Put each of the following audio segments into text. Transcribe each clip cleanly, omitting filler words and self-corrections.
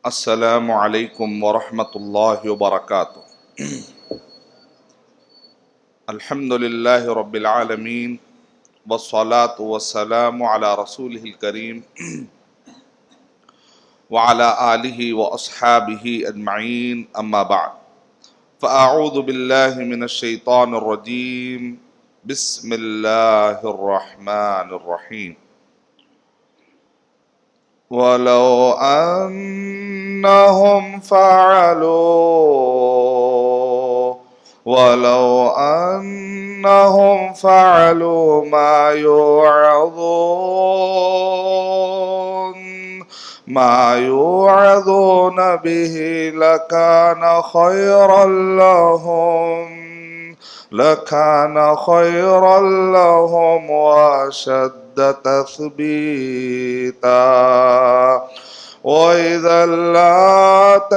السلام علیکم ورحمۃ اللہ وبرکاتہ۔ الحمد للہ رب العالمین والصلاة والسلام علی رسولہ الکریم وعلی آلہ واصحابہ اجمعین، اما بعد فاعوذ باللہ من الشیطان الرجیم، بسم اللہ الرحمن الرحیم۔ وَلَوْ أَنَّهُمْ فَعَلُوا مَا يُوعَظُونَ بِهِ لَكَانَ خَيْرًا لَهُمْ وَأَشَدَّ تَثْبِيتًا، وَإِذًا لَّآتَيْنَاهُم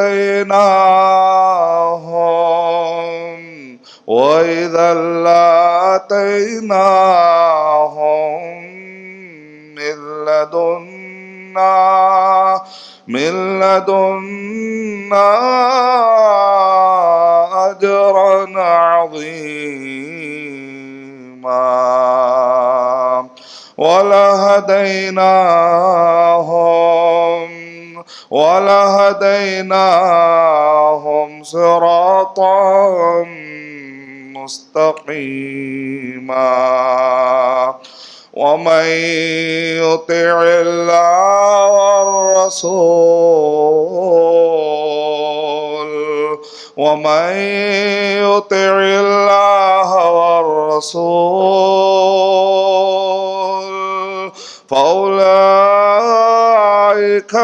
مِّن لَّدُنَّا أَجْرًا عَظِيمًا، وَلَهَدَيْنَاهُمْ صِرَاطًا مُّسْتَقِيمًا۔ وَمَن يُطِعِ اللَّهَ وَالرَّسُولَ فَأُولَٰئِكَ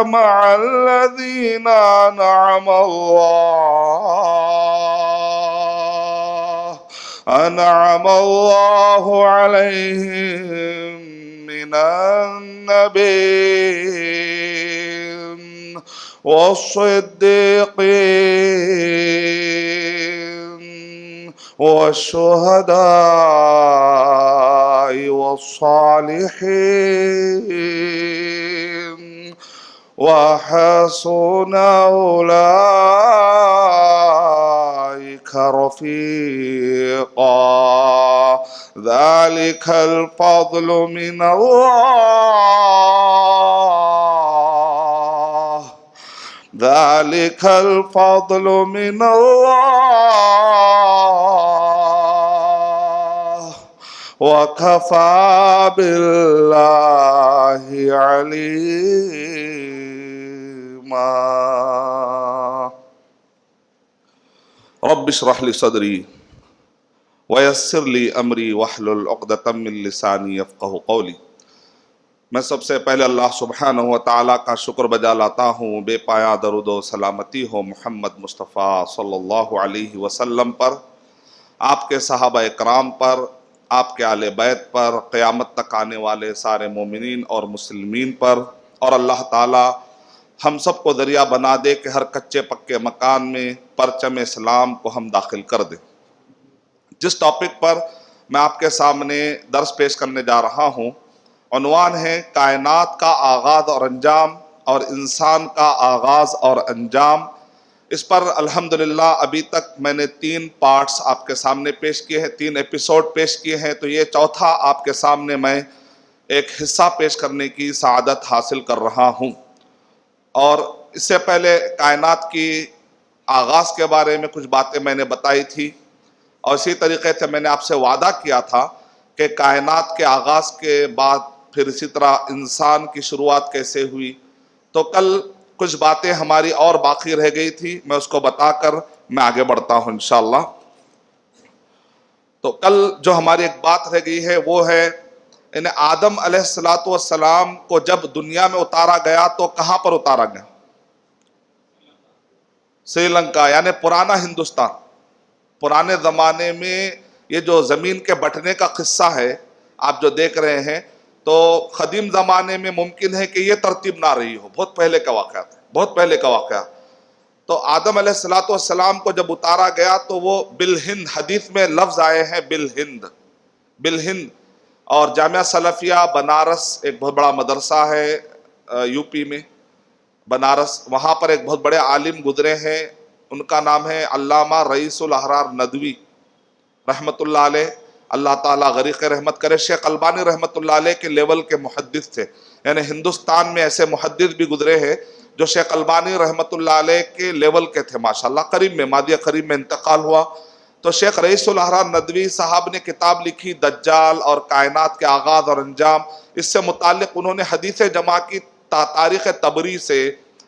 مَعَ الَّذِينَ أَنْعَمَ اللَّهُ عَلَيْهِم مِّنَ النَّبِيِّينَ وَالصِّدِّيقِينَ وَالشُّهَدَاءِ وَالصَّالِحِينَ، وَحَسُنَ أُولَٰئِكَ رَفِيقًا۔ ذَلِكَ الْفَضْلُ مِنَ اللَّهِ، وَكَفَىٰ بِاللَّهِ عَلِيمًا۔ رب اشرح لي صدری ویسر لي امری واحلل عقدۃ من لسانی یفقہوا قولی۔ میں سب سے پہلے اللہ سبحانہ و تعالیٰ کا شکر بجا لاتا ہوں، بے پایا درود و سلامتی ہو محمد مصطفیٰ صلی اللہ علیہ وسلم پر، آپ کے صحابہ اکرام پر، آپ کے آل بیت پر، قیامت تک آنے والے سارے مومنین اور مسلمین پر، اور اللہ تعالیٰ ہم سب کو ذریعہ بنا دے کہ ہر کچے پکے مکان میں پرچم اسلام کو ہم داخل کر دیں۔ جس ٹاپک پر میں آپ کے سامنے درس پیش کرنے جا رہا ہوں، عنوان ہے کائنات کا آغاز اور انجام، اور انسان کا آغاز اور انجام۔ اس پر الحمدللہ ابھی تک میں نے 3 پارٹس آپ کے سامنے پیش کیے ہیں، 3 ایپیسوڈ پیش کیے ہیں، تو یہ چوتھا آپ کے سامنے میں ایک حصہ پیش کرنے کی سعادت حاصل کر رہا ہوں۔ اور اس سے پہلے کائنات کی آغاز کے بارے میں کچھ باتیں میں نے بتائی تھی، اور اسی طریقے سے میں نے آپ سے وعدہ کیا تھا کہ کائنات کے آغاز کے بعد پھر اسی طرح انسان کی شروعات کیسے ہوئی، تو کل کچھ باتیں ہماری اور باقی رہ گئی تھی، میں اس کو بتا کر میں آگے بڑھتا ہوں انشاءاللہ۔ تو کل جو ہماری ایک بات رہ گئی ہے وہ ہے آدم علیہ السلام کو جب دنیا میں اتارا گیا تو کہاں پر اتارا گیا؟ سری لنکا، یعنی پرانا ہندوستان۔ پرانے زمانے میں یہ جو زمین کے بٹنے کا قصہ ہے آپ جو دیکھ رہے ہیں، تو قدیم زمانے میں ممکن ہے کہ یہ ترتیب نہ رہی ہو، بہت پہلے کا واقعہ تھا، بہت پہلے کا واقعہ۔ تو آدم علیہ السلام کو جب اتارا گیا تو وہ بالہند، حدیث میں لفظ آئے ہیں بالہند، بالہند۔ اور جامعہ سلفیہ بنارس ایک بہت بڑا مدرسہ ہے یو پی میں، بنارس، وہاں پر ایک بہت بڑے عالم گزرے ہیں، ان کا نام ہے علامہ رئیس الاحرار ندوی رحمۃ اللہ علیہ، اللہ تعالیٰ غریق رحمت کرے۔ شیخ البانی رحمۃ اللہ علیہ کے لیول کے محدث تھے، یعنی ہندوستان میں ایسے محدث بھی گزرے ہیں جو شیخ البانی رحمۃ اللہ علیہ کے لیول کے تھے ماشاءاللہ۔ قریب میں ماضی قریب میں انتقال ہوا، تو شیخ رئیس الاحرار ندوی صاحب نے کتاب لکھی دجال اور کائنات کے آغاز اور انجام۔ اس سے متعلق انہوں نے حدیثیں جمع کی تاریخ طبری سے،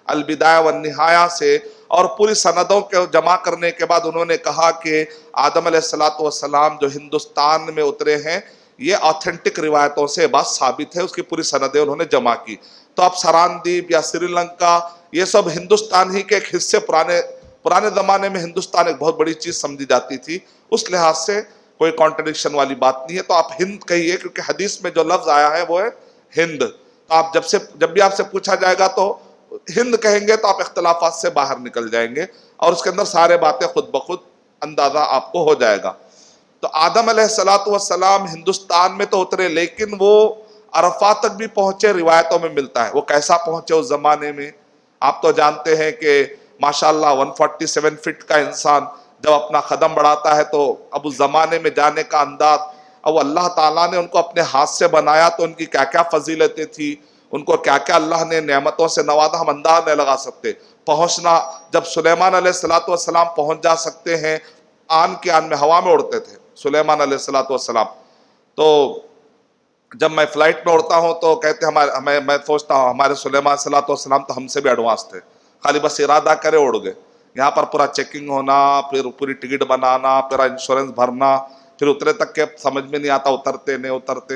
البدایہ والنہایہ سے، اور پوری سندوں کے جمع کرنے کے بعد انہوں نے کہا کہ آدم علیہ السلام جو ہندوستان میں اترے ہیں، یہ آتھینٹک روایتوں سے بات ثابت ہے، اس کی پوری سندیں انہوں نے جمع کی۔ تو اب سراندیپ یا سری لنکا یہ سب ہندوستان ہی کے ایک حصے، پرانے زمانے میں ہندوستان ایک بہت بڑی چیز سمجھی جاتی تھی، اس لحاظ سے کوئی کانٹرڈکشن والی بات نہیں ہے۔ تو آپ ہند کہیے، کیونکہ حدیث میں جو لفظ آیا ہے وہ ہے ہند، تو آپ جب بھی آپ سے پوچھا جائے گا تو ہند کہیں گے تو آپ اختلافات سے باہر نکل جائیں گے، اور اس کے اندر سارے باتیں خود بخود اندازہ آپ کو ہو جائے گا۔ تو آدم علیہ السلام ہندوستان میں تو اترے، لیکن وہ عرفات تک بھی پہنچے، روایتوں میں ملتا ہے۔ وہ کیسا پہنچے اس زمانے میں؟ آپ تو جانتے ہیں کہ ماشاءاللہ 147 فٹ کا انسان جب اپنا قدم بڑھاتا ہے تو اب اس زمانے میں جانے کا انداز، اب اللہ تعالیٰ نے ان کو اپنے ہاتھ سے بنایا تو ان کی کیا کیا فضیلتیں تھی، ان کو کیا کیا اللہ نے نعمتوں سے نوازا، ہم انداز نہیں لگا سکتے۔ پہنچنا، جب سلیمان علیہ السلام پہنچ جا سکتے ہیں، آن کے آن میں ہوا میں اڑتے تھے سلیمان علیہ السلام، تو جب میں فلائٹ میں اڑتا ہوں تو کہتے ہیں میں سوچتا ہوں ہمارے سلیمان علیہ السلام تو ہم سے بھی ایڈوانس تھے، خالی بس ارادہ کرے اڑ گئے۔ یہاں پر پورا چیکنگ ہونا، پھر پوری ٹکٹ بنانا، پھر انشورنس بھرنا، پھر اترے تک کے سمجھ میں نہیں آتا اترتے نہیں اترتے۔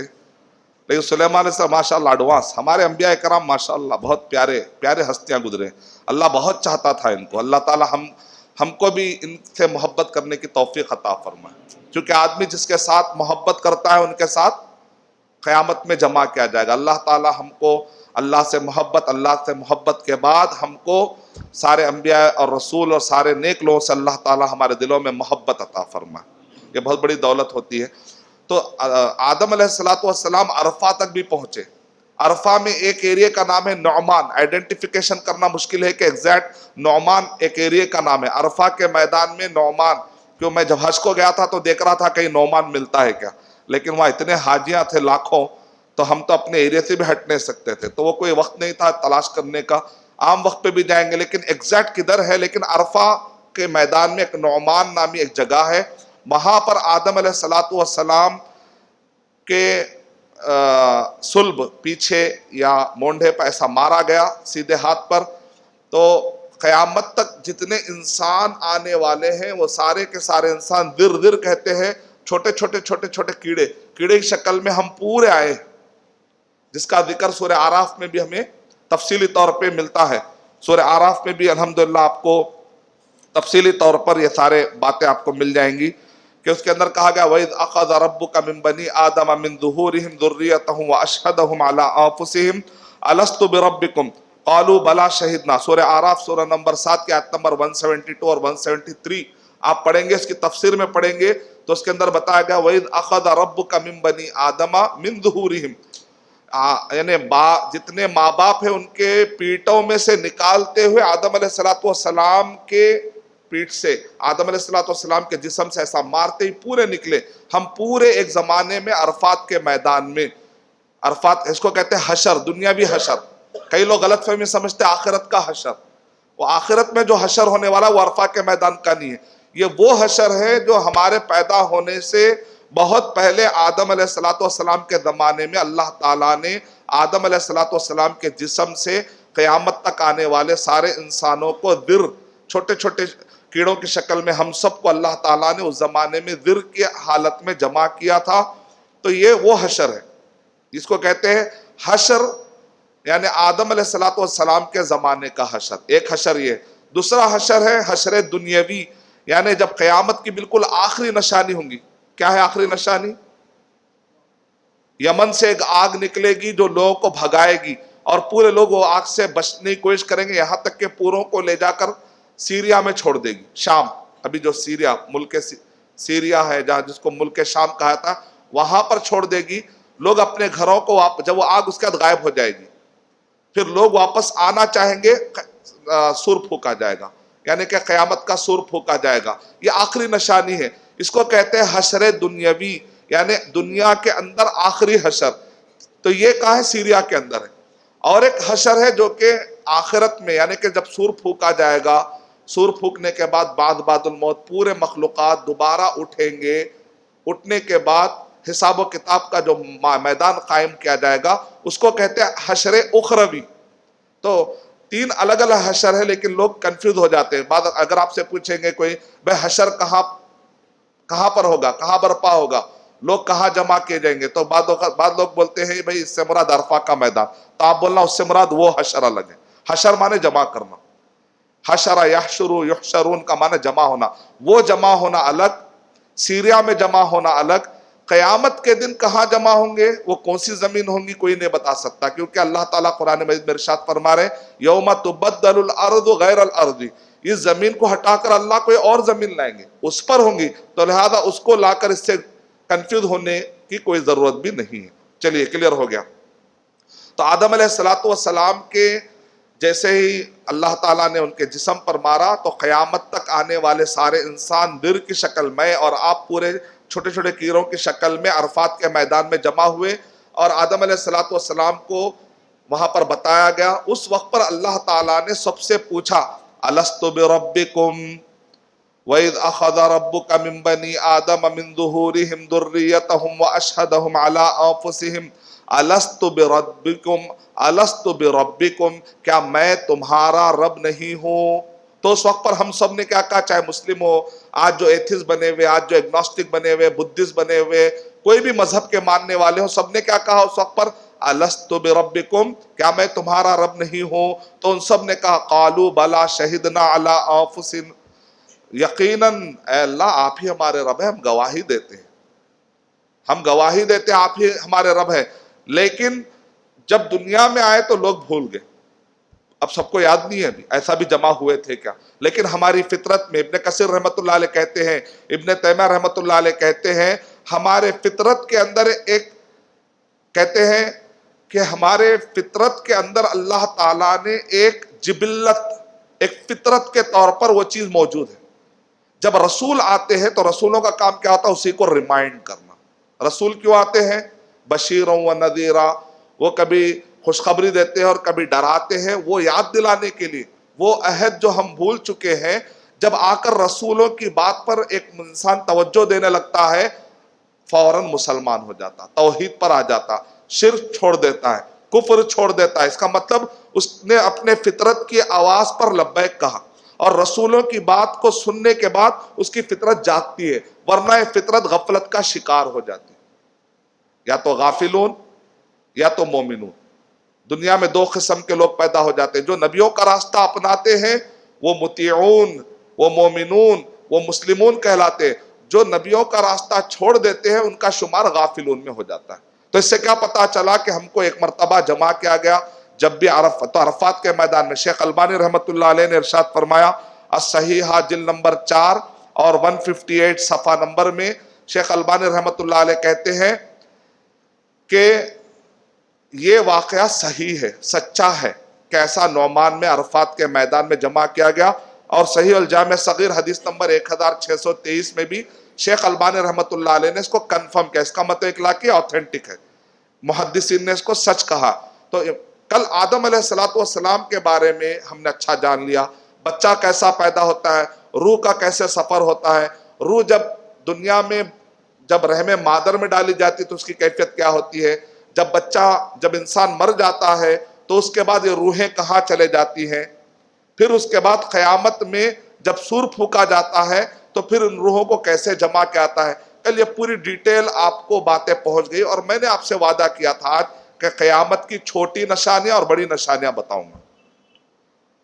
لیکن سلیمان علیہ السلام ماشاء اللہ ایڈوانس، ہمارے انبیاء کرام ماشاء اللہ بہت پیارے پیارے ہستیاں گزرے، اللہ بہت چاہتا تھا ان کو۔ اللہ تعالی ہم کو بھی ان سے محبت کرنے کی توفیق عطا فرمائے، کیونکہ آدمی جس کے ساتھ محبت کرتا ہے ان کے ساتھ قیامت میں جمع کیا جائے گا۔ اللہ تعالی ہم کو اللہ سے محبت کے بعد ہم کو سارے انبیاء اور رسول اور سارے نیک لوگوں سے اللہ تعالی ہمارے دلوں میں محبت عطا فرمائے، یہ بہت بڑی دولت ہوتی ہے۔ تو آدم علیہ السلام عرفہ تک بھی پہنچے۔ عرفہ میں ایک ایریے کا نام ہے نعمان، آئیڈینٹیفیکیشن کرنا مشکل ہے کہ ایگزیکٹ نعمان ایک ایریے کا نام ہے۔ عرفہ کے میدان میں نعمان، کیوں میں جب حج کو گیا تھا تو دیکھ رہا تھا کہیں نعمان ملتا ہے کیا، لیکن وہاں اتنے حاجیاں تھے لاکھوں، تو ہم تو اپنے ایریے سے بھی ہٹ نہیں سکتے تھے، تو وہ کوئی وقت نہیں تھا تلاش کرنے کا، عام وقت پہ بھی جائیں گے لیکن ایگزیکٹ کدھر ہے۔ لیکن عرفہ کے میدان میں ایک نعمان نامی ایک جگہ ہے، وہاں پر آدم علیہ السلام کے صلب پیچھے یا مونڈے پر ایسا مارا گیا سیدھے ہاتھ پر۔ تو قیامت تک جتنے انسان آنے والے ہیں وہ سارے کے سارے انسان در کہتے ہیں، چھوٹے چھوٹے کیڑے کی شکل میں ہم پورے آئے، جس کا ذکر سورہ اعراف میں بھی ہمیں تفصیلی طور پہ ملتا ہے۔ سورہ اعراف میں بھی الحمدللہ آپ کو تفصیلی طور پر یہ سارے باتیں آپ کو مل جائیں گی، کہ اس کے اندر کہا گیا وَإِذْ أَخَذَ رَبُّكَ مِن بَنِي آدَمَ مِن ظُهُورِهِمْ ذُرِّيَّتَهُمْ وَأَشْهَدَهُمْ عَلَىٰ أَنفُسِهِمْ أَلَسْتُ بِرَبِّكُمْ قَالُوا بَلَىٰ شَهِدْنَا۔ سورہ اعراف سورہ نمبر 7 کی آیت نمبر 172 اور 173 آپ پڑھیں گے، اس کی تفسیر میں پڑھیں گے تو اس کے اندر بتایا گیا وَإِذْ أَخَذَ رَبُّكَ مِن بَنِي آدَمَ مِن ظُهُورِهِمْ، یعنی جتنے ماں باپ ہیں ان کے پیٹوں میں سے نکالتے ہوئے آدم علیہ السلام کے پیٹ سے، آدم علیہ السلام کے جسم سے ایسا مارتے ہی پورے نکلے۔ ہم پورے ایک زمانے میں عرفات کے میدان میں، عرفات اس کو کہتے ہیں حشر، دنیاوی حشر، کئی لوگ غلط فہمی سمجھتے آخرت کا حشر، وہ آخرت میں جو حشر ہونے والا وہ عرفہ کے میدان کا نہیں ہے، یہ وہ حشر ہے جو ہمارے پیدا ہونے سے بہت پہلے آدم علیہ السلام کے زمانے میں اللہ تعالیٰ نے آدم علیہ السلام کے جسم سے قیامت تک آنے والے سارے انسانوں کو چھوٹے کیڑوں کی شکل میں ہم سب کو اللہ تعالیٰ نے اس زمانے میں کی حالت میں جمع کیا تھا۔ تو یہ وہ حشر ہے جس کو کہتے ہیں حشر، یعنی آدم علیہ السلام کے زمانے کا حشر، ایک حشر یہ۔ دوسرا حشر ہے حشر دنیاوی، یعنی جب قیامت کی بالکل آخری نشانی ہوں گی۔ کیا ہے آخری نشانی؟ یمن سے ایک آگ نکلے گی جو لوگوں کو بھگائے گی، اور پورے لوگ وہ آگ سے بچنے کی کوشش کریں گے، یہاں تک کہ پوروں کو لے جا کر سیریا میں چھوڑ دے گی۔ شام، ابھی جو سیریا ملک سیریا ہے جہاں جس کو ملک شام کہا تھا، وہاں پر چھوڑ دے گی۔ لوگ اپنے گھروں کو جب وہ آگ اس کے بعد غائب ہو جائے گی، پھر لوگ واپس آنا چاہیں گے، سور پھونکا جائے گا، یعنی کہ قیامت کا سور پھونکا جائے گا. یہ آخری نشانی ہے. اس کو کہتے ہیں حشر دنیاوی، یعنی دنیا کے اندر آخری حشر. تو یہ کہاں ہے؟ سیریا کے اندر ہے. اور ایک حشر ہے جو کہ آخرت میں، یعنی کہ جب سور پھونکا جائے گا، سور پھونکنے کے بعد بعد الموت پورے مخلوقات دوبارہ اٹھیں گے. اٹھنے کے بعد حساب و کتاب کا جو میدان قائم کیا جائے گا اس کو کہتے ہیں حشر اخروی. تو 3 الگ الگ حشر ہے، لیکن لوگ کنفیوز ہو جاتے ہیں. بعد اگر آپ سے پوچھیں گے کوئی بھائی حشر کہاں پر ہوگا، کہاں برپا ہوگا، لوگ کہاں جمع کیے جائیں گے، تو بعض لوگ بولتے ہیں بھائی اس سے مراد عرفہ کا میدان. تو آپ بولنا اس سے مراد وہ حشر الگ ہے. حشر مانے جمع کرنا. حشر یحشر یحشرون کا معنی جمع ہونا. وہ جمع ہونا الگ، سیریا میں جمع ہونا الگ. قیامت کے دن کہاں جمع ہوں گے، وہ کون سی زمین ہوں گی، کوئی نہیں بتا سکتا، کیونکہ اللہ تعالیٰ قرآن مجید میں ارشاد فرما رہے یوم تبدل الارض غیر الارض. اس زمین کو ہٹا کر اللہ کوئی اور زمین لائیں گے، اس پر ہوں گی. تو لہذا اس کو لا کر اس سے کنفیوز ہونے کی کوئی ضرورت بھی نہیں ہے. چلیے کلیئر ہو گیا. تو آدم علیہ السلام کے جیسے ہی اللہ تعالیٰ نے ان کے جسم پر مارا تو قیامت تک آنے والے سارے انسان بر کی شکل میں اور آپ پورے چھوٹے چھوٹے کیڑوں کی شکل میں عرفات کے میدان میں جمع ہوئے. اور آدم علیہ السلام کو وہاں پر بتایا گیا. اس وقت پر اللہ تعالیٰ نے سب سے پوچھا الست بربکم وَإِذْ أَخَذَ رَبُّكَ مِن بَنِي آدَمَ مِن ظُهُورِهِمْ ذُرِّيَّتَهُمْ وَأَشْهَدَهُمْ عَلَىٰ أَنفُسِهِمْ الست بربکم الست بربکم، کیا میں تمہارا رب نہیں ہوں؟ تو اس وقت پر ہم سب نے کیا کہا، چاہے مسلم ہو، آج جو ایتھیسٹ بنے ہوئے، آج جو ایگنوسٹک بنے ہوئے، بدھسٹ بنے ہوئے، کوئی بھی مذہب کے ماننے والے ہوں، سب نے کیا کہا اس وقت پر، الست بربکم، کیا میں تمہارا رب نہیں ہوں؟ تو ان سب نے کہا قالوا بلا شہدنا علی انفسنا، یقیناً اے اللہ آپ ہی ہمارے رب ہیں، ہم گواہی دیتے ہیں، ہم گواہی دیتے ہیں آپ ہی ہمارے رب ہیں. لیکن جب دنیا میں آئے تو لوگ بھول گئے. اب سب کو یاد نہیں ہے ابھی ایسا بھی جمع ہوئے تھے کیا، لیکن ہماری فطرت میں ابن کثیر رحمۃ اللہ علیہ کہتے ہیں، ابن تیمیہ رحمۃ اللہ علیہ کہتے ہیں، ہمارے فطرت کے اندر کہتے ہیں کہ ہمارے فطرت کے اندر اللہ تعالیٰ نے ایک جبلت، ایک فطرت کے طور پر وہ چیز موجود ہے. جب رسول آتے ہیں تو رسولوں کا کام کیا ہوتا ہے، اسی کو ریمائنڈ کرنا. رسول کیوں آتے ہیں؟ بشیروں و نذیرا، وہ کبھی خوشخبری دیتے ہیں اور کبھی ڈراتے ہیں، وہ یاد دلانے کے لیے وہ عہد جو ہم بھول چکے ہیں. جب آ کر رسولوں کی بات پر ایک انسان توجہ دینے لگتا ہے فوراً مسلمان ہو جاتا، توحید پر آ جاتا، شرک چھوڑ دیتا ہے، کفر چھوڑ دیتا ہے. اس کا مطلب اس نے اپنے فطرت کی آواز پر لبیک کہا، اور رسولوں کی بات کو سننے کے بعد اس کی فطرت جاگتی ہے، ورنہ یہ فطرت غفلت کا شکار ہو جاتی ہے. یا تو غافلون یا تو مومنون. دنیا میں 2 قسم کے لوگ پیدا ہو جاتے ہیں. جو نبیوں کا راستہ اپناتے ہیں وہ مطیعون، وہ مومنون، وہ مسلمون کہلاتے. جو نبیوں کا راستہ چھوڑ دیتے ہیں ان کا شمار غافلون میں ہو جاتا ہے. تو اس سے کیا پتا چلا کہ ہم کو ایک مرتبہ جمع کیا گیا جب بھی عرفات کے میدان میں. شیخ البانی رحمۃ اللہ علیہ نے ارشاد فرمایا الصحیحہ جلد نمبر 4 اور 158 صفحہ نمبر میں شیخ البانی رحمۃ اللہ علیہ کہتے ہیں کہ یہ واقعہ صحیح ہے، سچا ہے کہ ایسا نعمان میں عرفات کے میدان میں جمع کیا گیا. اور صحیح الجامع صغیر حدیث نمبر 1623 میں بھی شیخ البانی رحمۃ اللہ علیہ نے اس کو کنفرم کیا. اس کا مطلب اطلاقی آتھینٹک ہے، محدثین نے اس کو سچ کہا. تو کل آدم علیہ السلام کے بارے میں ہم نے اچھا جان لیا، بچہ کیسا پیدا ہوتا ہے، روح کا کیسے سفر ہوتا ہے. روح جب دنیا میں جب رحم مادر میں ڈالی جاتی تو اس کی کیفیت کیا ہوتی ہے، جب انسان مر جاتا ہے تو اس کے بعد یہ روحیں کہاں چلے جاتی ہیں، پھر اس کے بعد قیامت میں جب سور پھونکا جاتا ہے تو پھر ان روحوں کو کیسے جمع کیا جاتا ہے. کل یہ پوری ڈیٹیل آپ کو باتیں پہنچ گئی، اور میں نے آپ سے وعدہ کیا تھا آج کہ قیامت کی چھوٹی نشانیاں اور بڑی نشانیاں بتاؤں گا.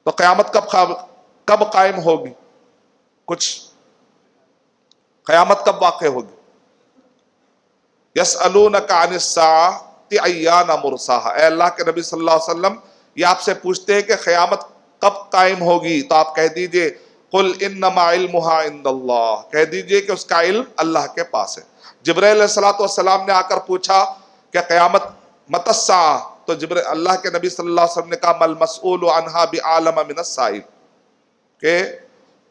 تو قیامت کب قائم ہوگی، کچھ قیامت کب واقع ہوگی. یسألونک عن الساعۃ ایان مرساہا، اے اللہ کے نبی صلی اللہ علیہ وسلم یہ آپ سے پوچھتے ہیں کہ قیامت کب قائم ہوگی، تو آپ کہہ دیجئے قل انما علمها عند اللہ، کہہ دیجئے کہ اس کا علم اللہ کے پاس ہے. جبرائیل علیہ السلام نے آ کر پوچھا کہ قیامت متی الساعہ، تو اللہ کے نبی صلی اللہ علیہ وسلم نے کہا مل مسئول عنہا بعالم من السائل، کہ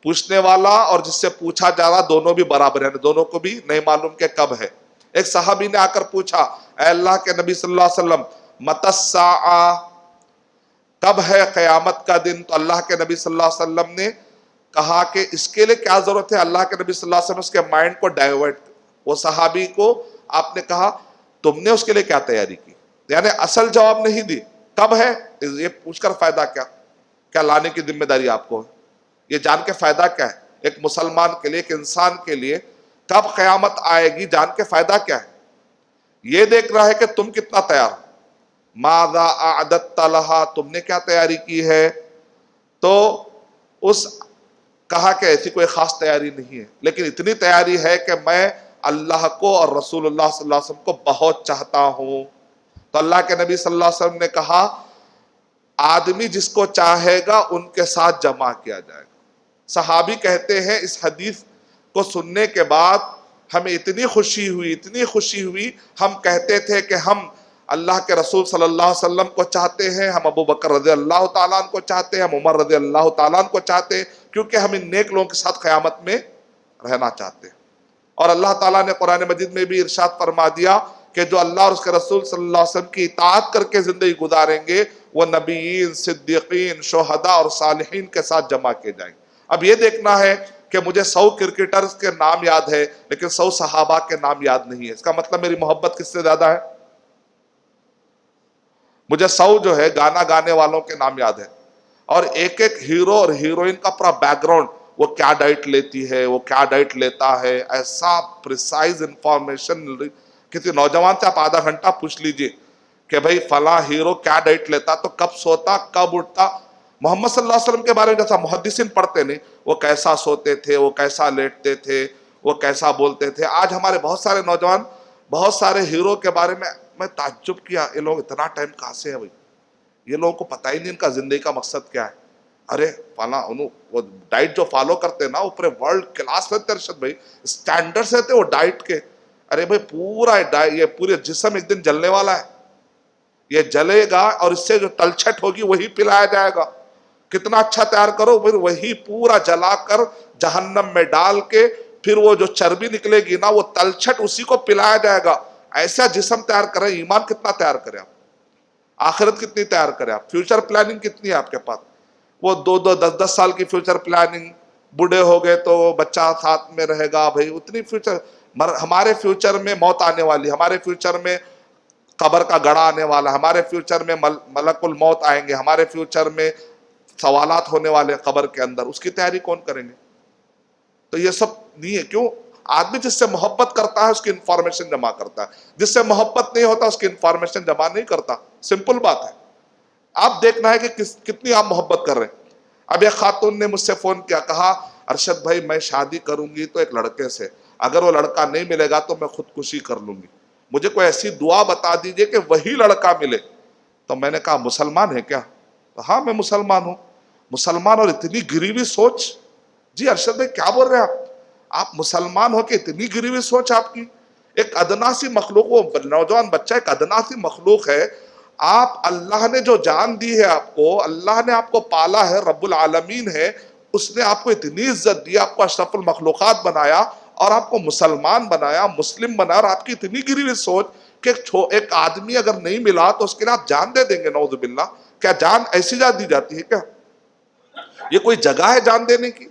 پوچھنے والا اور جس سے پوچھا جا رہا دونوں بھی برابر ہیں، دونوں کو بھی نہیں معلوم کہ کب ہے۔ ایک صحابی نے آ کر پوچھا اے اللہ کے نبی صلی اللہ علیہ وسلم متی الساعہ، کب ہے قیامت کا دن؟ تو اللہ کے نبی صلی اللہ علیہ وسلم نے کہا کہ اس کے لیے کیا ضرورت ہے؟ اللہ کے نبی صلی اللہ علیہ وسلم اس کے مائنڈ کو ڈائیورٹ، وہ صحابی کو آپ نے کہا تم نے اس کے لیے کیا تیاری کی، یعنی اصل جواب نہیں دی، کب ہے یہ پوچھ کر فائدہ کیا لانے کی ذمہ داری آپ کو ہے؟ یہ جان کے فائدہ کیا ہے ایک مسلمان کے لیے، ایک انسان کے لیے کب قیامت آئے گی جان کے فائدہ کیا ہے؟ یہ دیکھ رہا ہے کہ تم کتنا تیار ہو، ماذا اعددت لہا، تم نے کیا تیاری کی ہے؟ تو اس کہا کہ ایسی کوئی خاص تیاری نہیں ہے، لیکن اتنی تیاری ہے کہ میں اللہ کو اور رسول اللہ صلی اللہ علیہ وسلم کو بہت چاہتا ہوں۔ تو اللہ کے نبی صلی اللہ علیہ وسلم نے کہا آدمی جس کو چاہے گا ان کے ساتھ جمع کیا جائے گا۔ صحابی کہتے ہیں اس حدیث کو سننے کے بعد ہمیں اتنی خوشی ہوئی، ہم کہتے تھے کہ ہم اللہ کے رسول صلی اللہ علیہ وسلم کو چاہتے ہیں، ہم ابو بکر رضی اللہ تعالیٰ عنہ کو چاہتے ہیں، ہم عمر رضی اللہ تعالیٰ عنہ کو چاہتے ہیں، کیونکہ ہم ان نیک لوگوں کے ساتھ قیامت میں رہنا چاہتے ہیں۔ اور اللہ تعالیٰ نے قرآن مجید میں بھی ارشاد فرما دیا کہ جو اللہ اور اس کے رسول صلی اللہ علیہ وسلم کی اطاعت کر کے زندگی گزاریں گے وہ نبیین، صدیقین، شہداء اور صالحین کے ساتھ جمع کیے جائیں گے۔ اب یہ دیکھنا ہے کہ مجھے 100 کرکٹرز کے نام یاد ہے لیکن 100 صحابہ کے نام یاد نہیں ہے، اس کا مطلب میری محبت کس سے زیادہ ہے؟ مجھے 100 جو ہے گانا گانے والوں کے نام یاد ہے، اور ایک ایک ہیرو اور ہیروئن کا پورا بیک گراؤنڈ، وہ کیا ڈائٹ لیتی ہے، وہ کیا ڈائٹ لیتا ہے، ایسا پریسائز انفارمیشن۔ کسی نوجوان سے آپ آدھا گھنٹہ پوچھ لیجئے کہ بھئی فلاں ہیرو کیا ڈائٹ لیتا، تو کب سوتا کب اٹھتا، محمد صلی اللہ علیہ وسلم کے بارے میں جیسا محدثین پڑھتے نہیں، وہ کیسا سوتے تھے، وہ کیسا لیٹتے تھے، وہ کیسا بولتے تھے۔ آج ہمارے بہت سارے نوجوان بہت سارے ہیرو کے بارے میں تعجب کیا، یہ لوگ اتنا ٹائم کہاں سے ہے بھائی؟ یہ لوگوں کو پتہ ہی نہیں ان کا زندگی کا مقصد کیا ہے۔ ارے فلاں وہ ڈائٹ جو فالو کرتے ہیں نا، وہ پورے ورلڈ کلاس رہتے ارشد بھائی، اسٹینڈرڈ رہتے وہ ڈائٹ کے۔ ارے بھائی یہ پورے جسم ایک دن جلنے والا ہے، یہ جلے گا اور اس سے جو تلچھٹ ہوگی وہی پلایا جائے گا۔ کتنا اچھا تیار کرو پھر وہی پورا جلا کر جہنم میں ڈال کے پھر وہ جو چربی نکلے گی نا وہ تلچھٹ اسی کو پلایا جائے گا۔ ایسا جسم تیار کریں، ایمان کتنا تیار کریں آپ، آخرت کتنی تیار کریں آپ، فیوچر پلاننگ کتنی ہے آپ کے پاس؟ وہ 10 سال کی فیوچر پلاننگ، بوڑھے ہو گئے تو بچہ ساتھ میں رہے گا، بھائی اتنی فیوچر۔ ہمارے فیوچر میں موت آنے والی، ہمارے فیوچر میں قبر کا گڑھا آنے والا، ہمارے فیوچر میں ملک الموت آئیں گے، ہمارے فیوچر میں سوالات ہونے والے قبر کے اندر، اس کی تیاری کون کریں گے؟ تو یہ سب نہیں ہے۔ کیوں؟ آدمی جس سے محبت کرتا ہے اس کی انفارمیشن جمع کرتا ہے، جس سے محبت نہیں ہوتا اس کی انفارمیشن جمع نہیں کرتا، سمپل بات ہے۔ آپ دیکھنا ہے کہ کتنی آپ محبت کر رہے ہیں۔ اب ایک خاتون نے مجھ سے فون کیا، کہا ارشد بھائی میں شادی کروں گی تو ایک لڑکے سے، اگر وہ لڑکا نہیں ملے گا تو میں خودکشی کر لوں گی، مجھے کوئی ایسی دعا بتا دیجئے کہ وہی لڑکا ملے۔ تو میں نے کہا مسلمان ہے کیا؟ ہاں میں مسلمان ہوں۔ مسلمان اور اتنی گری ہوئی سوچ؟ جی ارشد بھائی کیا بول رہے ہیں آپ مسلمان ہو کہ اتنی گری ہوئی سوچ آپ کی؟ ایک ادنا سی مخلوق، وہ نوجوان بچہ ایک ادنا سی مخلوق ہے، آپ اللہ نے جو جان دی ہے آپ کو، اللہ نے آپ کو پالا ہے، رب العالمین ہے، اس نے آپ کو اتنی عزت دی، آپ کو اشرف المخلوقات بنایا اور آپ کو مسلمان بنایا، مسلم بنایا، اور آپ کی اتنی گری ہوئی سوچ کہ ایک آدمی اگر نہیں ملا تو اس کے لیے آپ جان دے دیں گے، نعوذ باللہ۔ کیا جان ایسی جان دی جاتی ہے کیا؟ یہ کوئی جگہ ہے جان دینے کی؟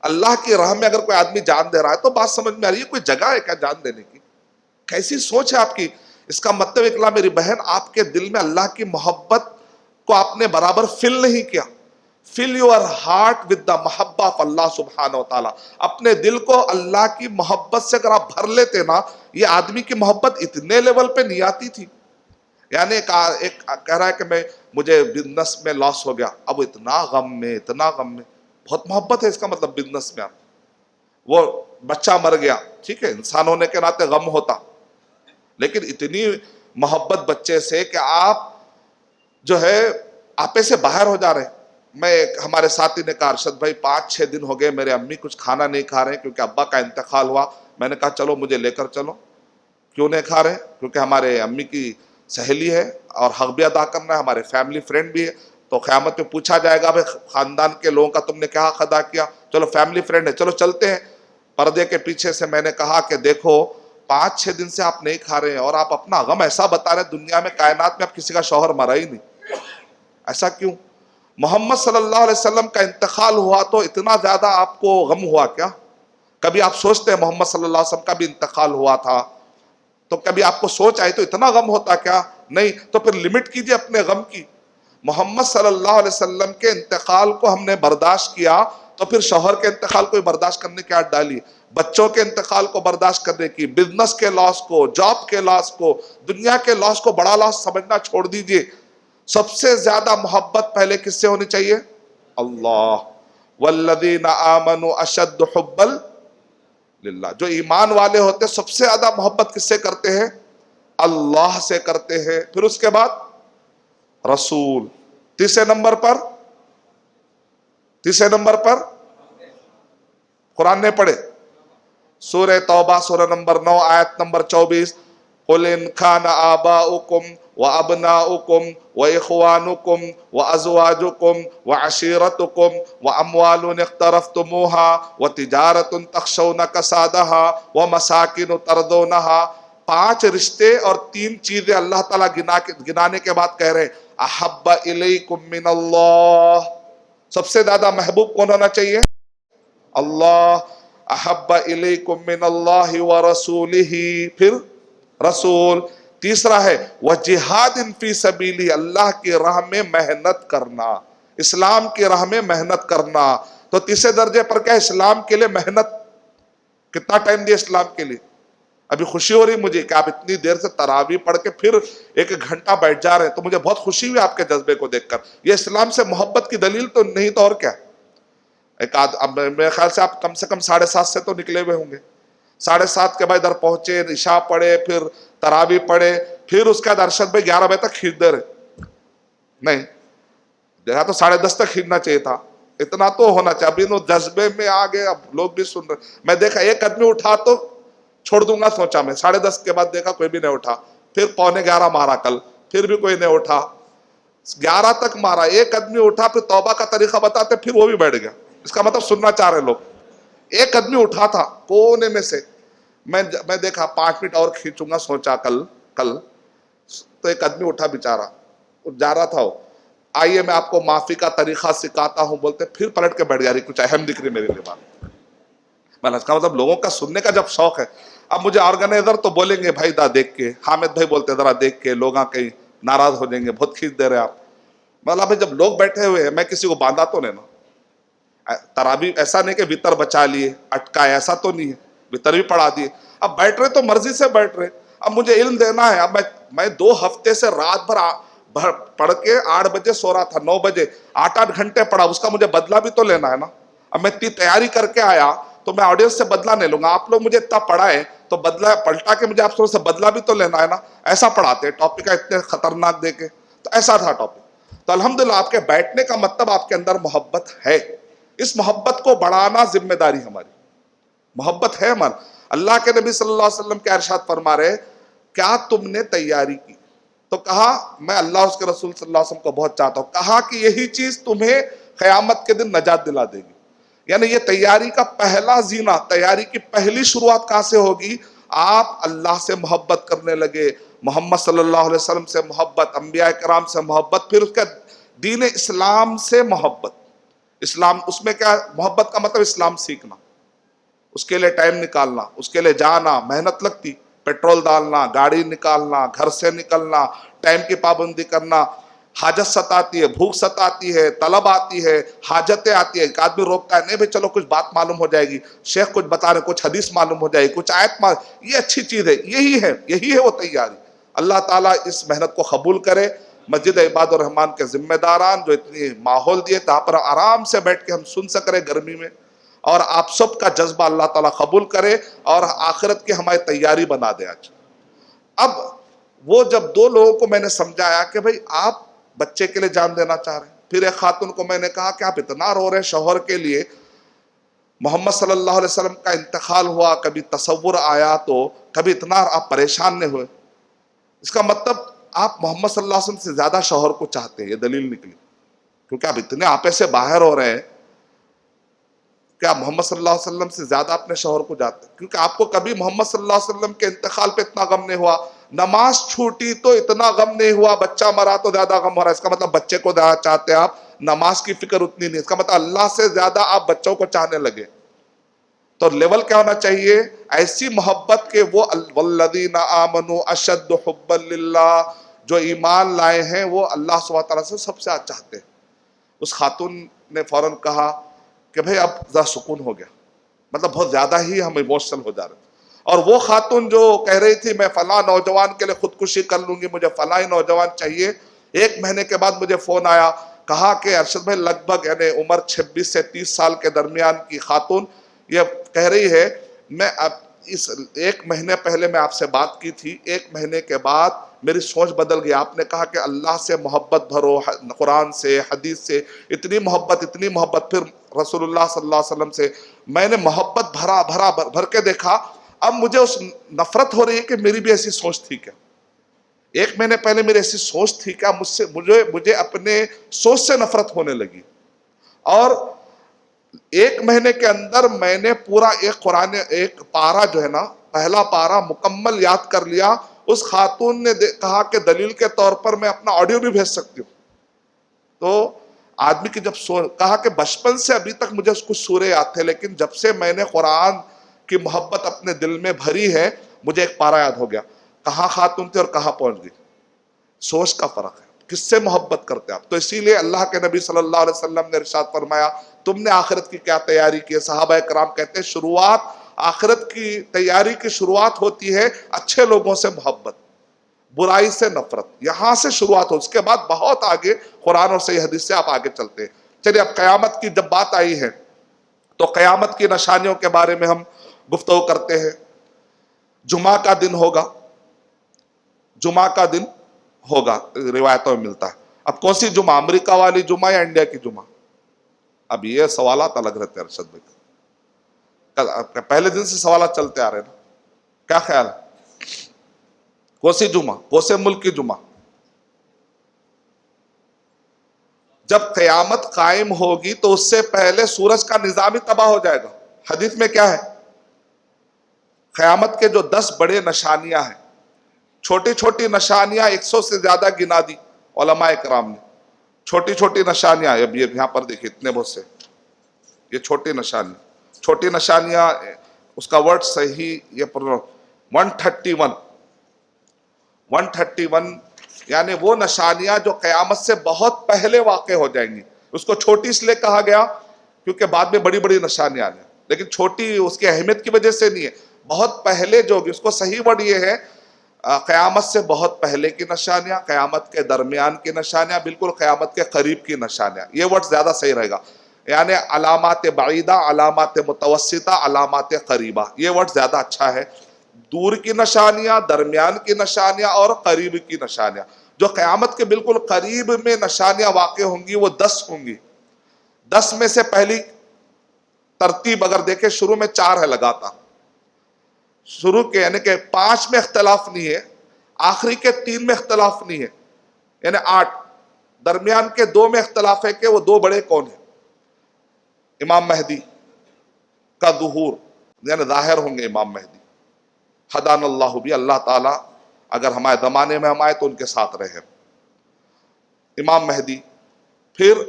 اللہ کی راہ میں اگر کوئی آدمی جان دے رہا ہے تو بات سمجھ میں آ رہی ہے، کوئی جگہ ہے کیا جان دینے کی؟ کیسی سوچ ہے آپ کی؟ اس کا مطلب اکلا میری بہن آپ کے دل میں اللہ کی محبت کو آپ نے برابر فل نہیں کیا۔ Full your heart with the محبہ آف اللہ سبحانہ و تعالیٰ، اپنے دل کو اللہ کی محبت سے اگر آپ بھر لیتے نا، یہ آدمی کی محبت اتنے لیول پہ نہیں آتی تھی۔ یعنی ایک کہہ رہا ہے کہ مجھے بزنس میں لاس ہو گیا، اب اتنا غم میں بہت محبت ہے، اس کا مطلب بزنس میں آپ، وہ بچہ مر گیا، ٹھیک ہے انسان ہونے کے ناطے غم ہوتا، لیکن اتنی محبت بچے سے کہ آپ جو ہے آپے سے باہر ہو جا رہے ہیں۔ ہمارے ساتھی نے کہا ارشد بھائی 5-6 دن ہو گئے میرے امی کچھ کھانا نہیں کھا رہے ہیں کیونکہ ابا کا انتقال ہوا۔ میں نے کہا چلو مجھے لے کر چلو۔ کیوں نہیں کھا رہے؟ کیونکہ ہمارے امی کی سہیلی ہے اور حق بھی ادا کرنا ہے, ہمارے فیملی فرینڈ بھی ہے. تو قیامت میں پوچھا جائے گا بھائی خاندان کے لوگوں کا تم نے کیا حق ادا کیا؟ چلو فیملی فرینڈ ہے, چلو چلتے ہیں. پردے کے پیچھے سے میں نے کہا کہ دیکھو 5-6 دن سے آپ نہیں کھا رہے ہیں اور آپ اپنا غم ایسا بتا رہے ہیں, دنیا میں کائنات میں اب کسی کا شوہر مرا ہی نہیں, ایسا کیوں؟ محمد صلی اللہ علیہ وسلم کا انتقال ہوا تو اتنا زیادہ آپ کو غم ہوا کیا؟ کبھی آپ سوچتے ہیں محمد صلی اللہ علیہ وسلم کا بھی انتقال ہوا تھا تو کبھی آپ کو سوچ آئی تو اتنا غم ہوتا کیا؟ نہیں. تو پھر لمٹ کیجئے اپنے غم کی. محمد صلی اللہ علیہ وسلم کے انتقال کو ہم نے برداشت کیا تو پھر شوہر کے انتقال کو برداشت کرنے کی عادت ڈالی, بچوں کے انتقال کو برداشت کرنے کی, بزنس کے لاس کو, جاب کے لاس کو, دنیا کے لاس کو بڑا لاس سمجھنا چھوڑ دیجئے. سب سے زیادہ محبت پہلے کس سے ہونی چاہیے؟ اللہ. والذین آمنوا اشد حبا للہ. جو ایمان والے ہوتے سب سے زیادہ محبت کس سے کرتے ہیں؟ اللہ سے کرتے ہیں. پھر اس کے بعد رسول. تیسرے نمبر پر قرآن نے پڑھے سورہ توبہ سورہ نمبر 9 آیت نمبر 24. قل ان کان آباؤکم وابناؤکم واخوانکم وازواجکم وعشیرتکم واموال اقترفتموها وتجارت تخشون کسادها ومساکن ترضونها. 5 رشتے اور 3 چیزیں اللہ تعالیٰ گنانے کے بعد کہہ رہے ہیں احب الیکم من اللہ. سب سے زیادہ محبوب کون ہونا چاہیے؟ اللہ. احب الیکم من اللہ ورسولہ. پھر رسول. تیسرا ہے وجہاد فی سبیلہ. اللہ کی راہ میں محنت کرنا, اسلام کی راہ میں محنت کرنا. تو تیسرے درجے پر کیا؟ اسلام کے لیے محنت. کتنا ٹائم دیا اسلام کے لیے؟ ابھی خوشی ہو رہی مجھے کہ آپ اتنی دیر سے تراویح پڑھ کے پھر 1 گھنٹہ بیٹھ جا رہے ہیں, تو مجھے بہت خوشی ہوئی آپ کے جذبے کو دیکھ کر. یہ اسلام سے محبت کی دلیل تو نہیں تو اور کیا؟ میرے خیال سے آپ کم سے کم 7:30 سے تو نکلے ہوئے ہوں گے. 7:30 کے بعد ادھر پہنچے, عشاء پڑھے, پھر تراویح پڑھے, پھر اس کے بعد ارشد بھائی 11 بجے تک کھینچتے رہے. نہیں دیکھا تو 10:30 تک کھینچنا چاہیے تھا. اتنا تو ہونا چاہیے. ابھی نو جذبے میں آ گئے, اب لوگ بھی سن رہے. میں دیکھا ایک آدمی اٹھا تو چھوڑ دوں گا سوچا میں, 10:30 کے بعد دیکھا کوئی بھی نہیں اٹھا. پھر 11:15 مارا کل, پھر بھی کوئی نہیں اٹھا. 11 تک مارا, ایک آدمی اٹھا, پھر توبہ کا طریقہ بتاتے, پھر وہ بھی بیٹھ گیا. اس کا مطلب سننا چاہ رہے لوگ. ایک آدمی اٹھا تھا کونے میں سے, میں دیکھا 5 منٹ اور کھینچوں گا سوچا کل تو ایک آدمی اٹھا بیچارہ, جا رہا تھا وہ. آئیے میں آپ کو معافی کا طریقہ سکھاتا ہوں بولتے, پھر پلٹ کے بیٹھ گیا. کچھ اہم دکھ رہی میرے لیے بات. اس کا مطلب لوگوں کا سننے کا جب شوق ہے. اب مجھے آرگنائزر تو بولیں گے بھائی دا دیکھ کے, حامد بھائی بولتے ذرا دیکھ کے, لوگ کہیں ناراض ہو جائیں گے, بہت کھینچ دے رہے آپ. مطلب جب لوگ بیٹھے ہوئے ہیں, میں کسی کو باندھا تو نہیں نا. تراویح ایسا نہیں کہ وطر بچا لیے اٹکائے, ایسا تو نہیں ہے, وطر بھی پڑھا دیے. اب بیٹھ رہے تو مرضی سے بیٹھ رہے. اب مجھے علم دینا ہے. اب میں 2 ہفتے سے رات بھر پڑھ کے 8 بجے سو رہا تھا, 9 بجے 8 گھنٹے پڑھا, اس کا مجھے بدلہ بھی تو لینا ہے نا. اب میں اتنی تیاری کر کے آیا تو میں آڈینس سے بدلہ نہیں لوں گا. آپ لوگ مجھے اتنا پڑھائے تو بدلہ پلٹا کے مجھے آپ سے بدلہ بھی تو لینا ہے نا. ایسا پڑھاتے ٹاپک اتنے خطرناک دے کے, تو ایسا تھا ٹاپک. تو الحمدللہ آپ کے بیٹھنے کا مطلب آپ کے اندر محبت ہے. اس محبت کو بڑھانا ذمہ داری ہماری. محبت ہے ہمارا. اللہ کے نبی صلی اللہ علیہ وسلم کے ارشاد فرما رہے کیا تم نے تیاری کی؟ تو کہا میں اللہ اس کے رسول صلی اللہ علیہ وسلم کو بہت چاہتا ہوں. کہا کہ یہی چیز تمہیں قیامت کے دن نجات دلا دے گی. یعنی یہ تیاری کا پہلا زینہ, تیاری کی پہلی شروعات کہاں سے ہوگی؟ آپ اللہ سے محبت کرنے لگے, محمد صلی اللہ علیہ وسلم سے محبت, انبیاء کرام سے محبت, پھر اس کا دین اسلام سے محبت. اسلام اس میں کیا محبت کا مطلب؟ اسلام سیکھنا, اس کے لیے ٹائم نکالنا, اس کے لیے جانا, محنت لگتی, پیٹرول ڈالنا, گاڑی نکالنا, گھر سے نکلنا, ٹائم کی پابندی کرنا. حاجت ستاتی ہے, بھوک ستاتی ہے, طلب آتی ہے, حاجتیں آتی ہے. ایک آدمی روکتا ہے, نہیں بھائی چلو کچھ بات معلوم ہو جائے گی, شیخ کچھ بتا رہے, کچھ حدیث معلوم ہو جائے گی, کچھ آیت یہ اچھی چیز ہے. یہی ہے وہ تیاری. اللہ تعالیٰ اس محنت کو قبول کرے. مسجد عباد الرحمان کے ذمہ داران جو اتنی ماحول دیے جہاں پر آرام سے بیٹھ کے ہم سن سک رہے گرمی میں, اور آپ سب کا جذبہ اللہ تعالیٰ قبول کرے اور آخرت کی ہماری تیاری بنا دے. آج اب وہ جب 2 لوگوں کو میں نے سمجھایا کہ بھئی آپ بچے کے لیے جان دینا چاہ رہے ہیں. پھر ایک خاتون کو میں نے کہا کہ آپ اتنا رو رہے شوہر کے لیے, محمد صلی اللہ علیہ وسلم کا انتقال ہوا, کبھی تصور آیا تو کبھی اتنا آپ پریشان نہیں ہوئے. اس کا مطلب آپ محمد صلی اللہ علیہ وسلم سے زیادہ شوہر کو چاہتے ہیں، یہ دلیل نکلی، کیونکہ آپ اتنے آپے سے باہر ہو رہے ہیں کہ آپ محمد صلی اللہ علیہ وسلم سے زیادہ اپنے شوہر کو جاتے ہیں، کیونکہ آپ کو کبھی محمد صلی اللہ علیہ وسلم کے انتقال پہ اتنا غم نہیں ہوا، نماز چھوٹی تو اتنا غم نہیں ہوا، بچہ مرا تو زیادہ غم ہو رہا ہے، اس کا مطلب بچے کو زیادہ چاہتے ہیں آپ، نماز کی فکر اتنی نہیں، اس کا مطلب اللہ سے زیادہ آپ بچوں کو چاہنے لگے۔ تو لیول کیا ہونا چاہیے؟ ایسی محبت کہ وہ والذین آمنوا اشد حبا للہ، جو ایمان لائے ہیں وہ اللہ سبحانہ تعالیٰ سے سب سے چاہتے ہیں۔ اس خاتون نے فوراً کہا کہ بھئی اب ذرا سکون ہو گیا، مطلب بہت زیادہ ہی ہم ایموشنل ہو جا رہے تھے۔ اور وہ خاتون جو کہہ رہی تھی میں فلاں نوجوان کے لیے خودکشی کر لوں گی، مجھے فلاں نوجوان چاہیے، 1 مہینے کے بعد مجھے فون آیا، کہا کہ ارشد بھائی لگ بھگ یعنی عمر 26 سے 30 سال کے درمیان کی خاتون یہ کہہ رہی ہے میں اب اس 1 مہینے پہلے میں آپ سے بات کی تھی، 1 مہینے کے بعد میری سوچ بدل گئی، آپ نے کہا کہ اللہ سے محبت بھرو، قرآن سے حدیث سے اتنی محبت، پھر رسول اللہ صلی اللہ علیہ وسلم سے میں نے محبت بھر کے دیکھا، اب مجھے اس نفرت ہو رہی ہے کہ میری بھی ایسی سوچ تھی کیا، 1 مہینے پہلے میری ایسی سوچ تھی کیا، مجھے اپنے سوچ سے نفرت ہونے لگی۔ اور 1 مہینے کے اندر میں نے پورا ایک پارا جو ہے نا، پہلا پارا مکمل یاد کر لیا۔ اس خاتون نے کہا کہ دلیل کے طور پر میں اپنا آڈیو بھی بھیج سکتی ہوں۔ تو آدمی کی جب کہا کہ بچپن سے ابھی تک مجھے کچھ سورے یاد تھے، لیکن جب سے میں نے قرآن کی محبت اپنے دل میں بھری ہے مجھے ایک پارا یاد ہو گیا۔ کہاں خاتون تھی اور کہاں پہنچ گئی، سوچ کا فرق ہے، کس سے محبت کرتے آپ۔ تو اسی لیے اللہ کے نبی صلی اللہ علیہ وسلم نے ارشاد فرمایا تم نے آخرت کی کیا تیاری کی ہے؟ صحابہ کرام کہتے ہیں شروعات، آخرت کی تیاری کی شروعات ہوتی ہے اچھے لوگوں سے محبت، برائی سے نفرت، یہاں سے شروعات ہو، اس کے بعد بہت آگے قرآن اور صحیح حدیث سے آپ آگے چلتے ہیں۔ چلیے اب قیامت کی جب بات آئی ہے تو قیامت کی نشانیوں کے بارے میں ہم گفتگو کرتے ہیں۔ جمعہ کا دن ہوگا، جمعہ کا دن ہوگا، روایتوں میں ملتا ہے۔ اب کون سی جمعہ، امریکہ والی جمعہ یا انڈیا کی جمعہ؟ اب یہ سوالات الگ رہتے ہیں ارشد بھائی، پہلے دن سے سوالات چلتے آ رہے ہیں نا، کیا خیال ہے؟ کون سی جمعہ، کون سے ملک کی جمعہ؟ جب قیامت قائم ہوگی تو اس سے پہلے سورج کا نظام ہی تباہ ہو جائے گا۔ حدیث میں کیا ہے؟ قیامت کے جو 10 بڑے نشانیاں ہیں، چھوٹی چھوٹی نشانیاں 100 سے زیادہ گنا دی علماء کرام نے، چھوٹی چھوٹی نشانیاں، اب یہ یہاں پر دیکھیں اتنے بہت سے، یہ چھوٹی نشانیاں، اس کا ورڈ صحیح یہ 131 یعنی وہ نشانیاں جو قیامت سے بہت پہلے واقع ہو جائیں گی۔ اس کو چھوٹی اس لیے کہا گیا کیونکہ بعد میں بڑی بڑی نشانیاں آنے، لیکن چھوٹی اس کی اہمیت کی وجہ سے نہیں ہے، بہت پہلے جو ہوگی، اس کو صحیح ورڈ یہ ہے قیامت سے بہت پہلے کی نشانیاں، قیامت کے درمیان کی نشانیاں، بالکل قیامت کے قریب کی نشانیاں، یہ ورڈ زیادہ صحیح رہے گا، یعنی علامات بعیدہ، علامات متوسطہ، علامات قریبہ، یہ ورڈ زیادہ اچھا ہے۔ دور کی نشانیاں، درمیان کی نشانیاں اور قریب کی نشانیاں۔ جو قیامت کے بالکل قریب میں نشانیاں واقع ہوں گی وہ 10 ہوں گی۔ 10 میں سے پہلی ترتیب اگر دیکھیں شروع میں 4 ہے لگاتار، شروع کے یعنی کہ 5 میں اختلاف نہیں ہے، آخری کے 3 میں اختلاف نہیں ہے، یعنی 8، درمیان کے 2 میں اختلاف ہے کہ وہ 2 بڑے کون ہیں۔ امام مہدی کا ظہور، یعنی ظاہر ہوں گے امام مہدی، حدان اللہ بھی، اللہ تعالیٰ اگر ہمارے زمانے میں ہم آئے تو ان کے ساتھ رہے۔ امام مہدی، پھر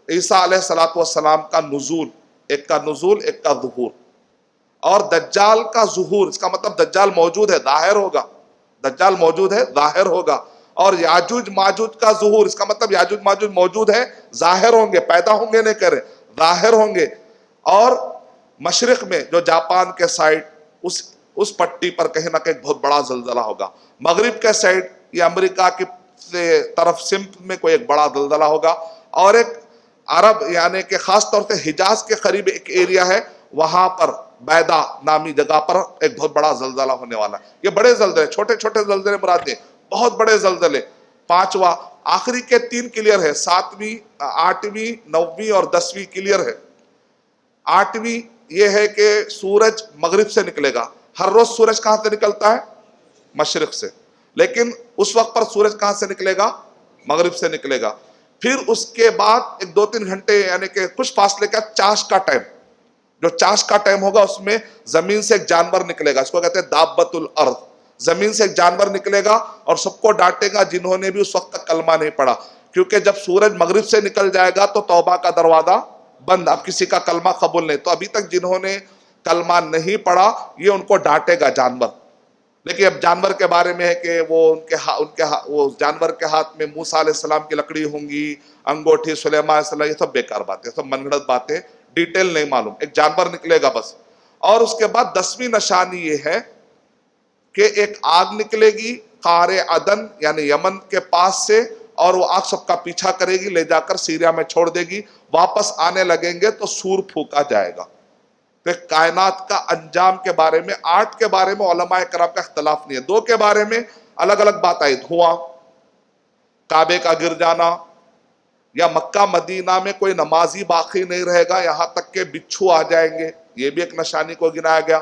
عیسیٰ علیہ السلام کا نزول، ایک کا نزول ایک کا ظہور، اور دجال کا ظہور، اس کا مطلب دجال موجود ہے، ظاہر ہوگا، دجال موجود ہے، ظاہر ہوگا، اور یاجوج ماجوج کا ظہور، اس کا مطلب یاجوج ماجوج موجود ہے، ظاہر ہوں گے، پیدا ہوں گے نہیں کرے، ظاہر ہوں گے۔ اور مشرق میں جو جاپان کے سائڈ اس پٹی پر کہیں نہ کہیں بہت بڑا زلزلہ ہوگا، مغرب کے سائڈ یا امریکہ کی طرف سمت میں کوئی ایک بڑا زلزلہ ہوگا، اور ایک عرب یعنی کہ خاص طور سے حجاز کے قریب ایک ایریا ہے، وہاں پر بیدا نامی جگہ پر ایک بہت بڑا زلزلہ ہونے والا ہے۔ یہ بڑے زلزلے، چھوٹے چھوٹے زلزلے مراد ہیں، بہت بڑے زلزلے۔ 5واں، آخری کے 3 کلیئر ہے، 7ویں، 8ویں، 9ویں اور 10ویں کلیئر ہے۔ 8ویں یہ ہے کہ سورج مغرب سے نکلے گا، ہر روز سورج کہاں سے نکلتا ہے؟ مشرق سے۔ لیکن اس وقت پر سورج کہاں سے نکلے گا؟ مغرب سے نکلے گا. پھر اس کے بعد ایک 2-3 گھنٹے یعنی کہ کچھ فاصلے کا چاش کا ٹائم، جو چاش کا ٹائم ہوگا اس میں زمین سے ایک جانور نکلے گا، اس کو کہتے ہیں دابت الارض. زمین سے ایک جانور نکلے گا اور سب کو ڈانٹے گا جنہوں نے بھی اس وقت تک کلمہ نہیں پڑھا، کیونکہ جب سورج مغرب سے نکل جائے گا تو توبہ کا دروازہ بند، اب کسی کا کلمہ قبول نہیں. تو ابھی تک جنہوں نے کلمہ نہیں پڑھا یہ ان کو ڈانٹے گا جانور. لیکن اب جانور کے بارے میں ہے کہ وہ وہ جانور کے ہاتھ میں موسیٰ علیہ السلام کی لکڑی ہوں گی، انگوٹھی سلیمان علیہ السلام، یہ سب بیکار باتیں، سب من گھڑت باتیں، ڈیٹیل نہیں معلوم. ایک جانور نکلے گا بس. اور اس کے بعد 10ویں نشانی یہ ہے کہ ایک آگ نکلے گی قعر عدن یعنی یمن کے پاس سے، اور وہ آگ سب کا پیچھا کرے گی، لے جا کر سیریا میں چھوڑ دے گی. واپس آنے لگیں گے تو سور پھونکا جائے گا. تو کائنات کا انجام کے بارے میں، 8 کے بارے میں علماء کرام کا اختلاف نہیں ہے. 2 کے بارے میں الگ الگ بات آئی، دھواں، کعبے کا گر جانا، یا مکہ مدینہ میں کوئی نمازی باقی نہیں رہے گا، یہاں تک کہ بچھو آ جائیں گے، یہ بھی ایک نشانی کو گنایا گیا.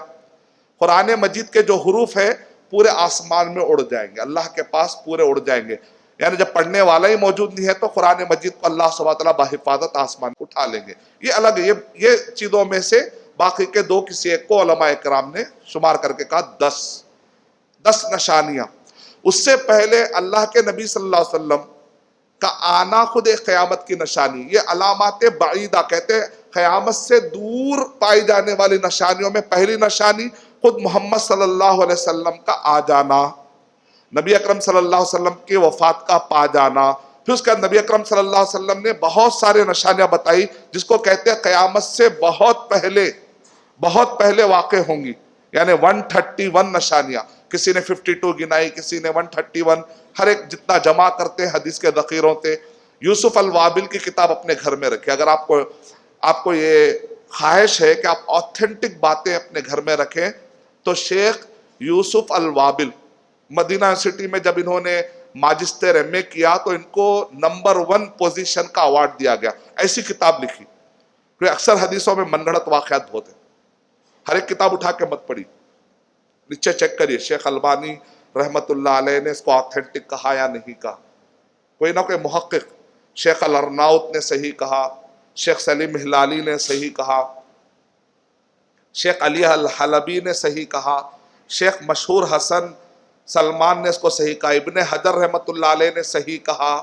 قرآن مجید کے جو حروف ہیں پورے آسمان میں اڑ جائیں گے، اللہ کے پاس پورے اڑ جائیں گے. یعنی جب پڑھنے والا ہی موجود نہیں ہے تو قرآن مجید کو اللہ سبحانہ وتعالیٰ بحفاظت آسمان کو اٹھا لیں گے. یہ الگ ہے. یہ چیزوں میں سے باقی کے 2 کسی ایک کو علماء کرام نے شمار کر کے کہا 10 نشانیاں. اس سے پہلے اللہ کے نبی صلی اللہ علیہ وسلم کا آنا خود ایک قیامت کی نشانی. یہ علامات بعیدہ کہتے ہیں، قیامت سے دور پائی جانے والی نشانیوں میں پہلی نشانی خود محمد صلی اللہ علیہ وسلم کا آ جانا، نبی اکرم صلی اللہ علیہ وسلم کی وفات کا پا جانا. پھر اس کے بعد نبی اکرم صلی اللہ علیہ وسلم نے بہت سارے نشانیاں بتائی جس کو کہتے ہیں قیامت سے بہت پہلے واقع ہوں گی. یعنی 131 نشانیاں، کسی نے 52 گنائی، کسی نے 131، ہر ایک جتنا جمع کرتے ہیں حدیث کے ذخیروں سے. یوسف الوابل کی کتاب اپنے گھر میں رکھیں. اگر آپ کو یہ خواہش ہے کہ آپ آتھینٹک باتیں اپنے گھر میں رکھیں تو شیخ یوسف الوابل مدینہ یونیورسٹی میں جب انہوں نے ماجسٹر ایم اے کیا تو ان کو نمبر 1 پوزیشن کا ایوارڈ دیا گیا. ایسی کتاب لکھی. کیونکہ اکثر حدیثوں میں من گھڑت واقعات بہت ہیں، ہر ایک کتاب اٹھا کے مت پڑھی، نیچے چیک کریے شیخ البانی رحمت اللہ علیہ نے اس کو آتھینٹک کہا یا نہیں کہا. کوئی نہ کوئی محقق، شیخ الارناؤت نے صحیح کہا، شیخ سلیم ہلالی نے صحیح کہا، شیخ علی الحلبی نے صحیح کہا، شیخ مشہور حسن سلمان نے اس کو صحیح کہا، ابن حجر رحمت اللہ علیہ نے صحیح کہا.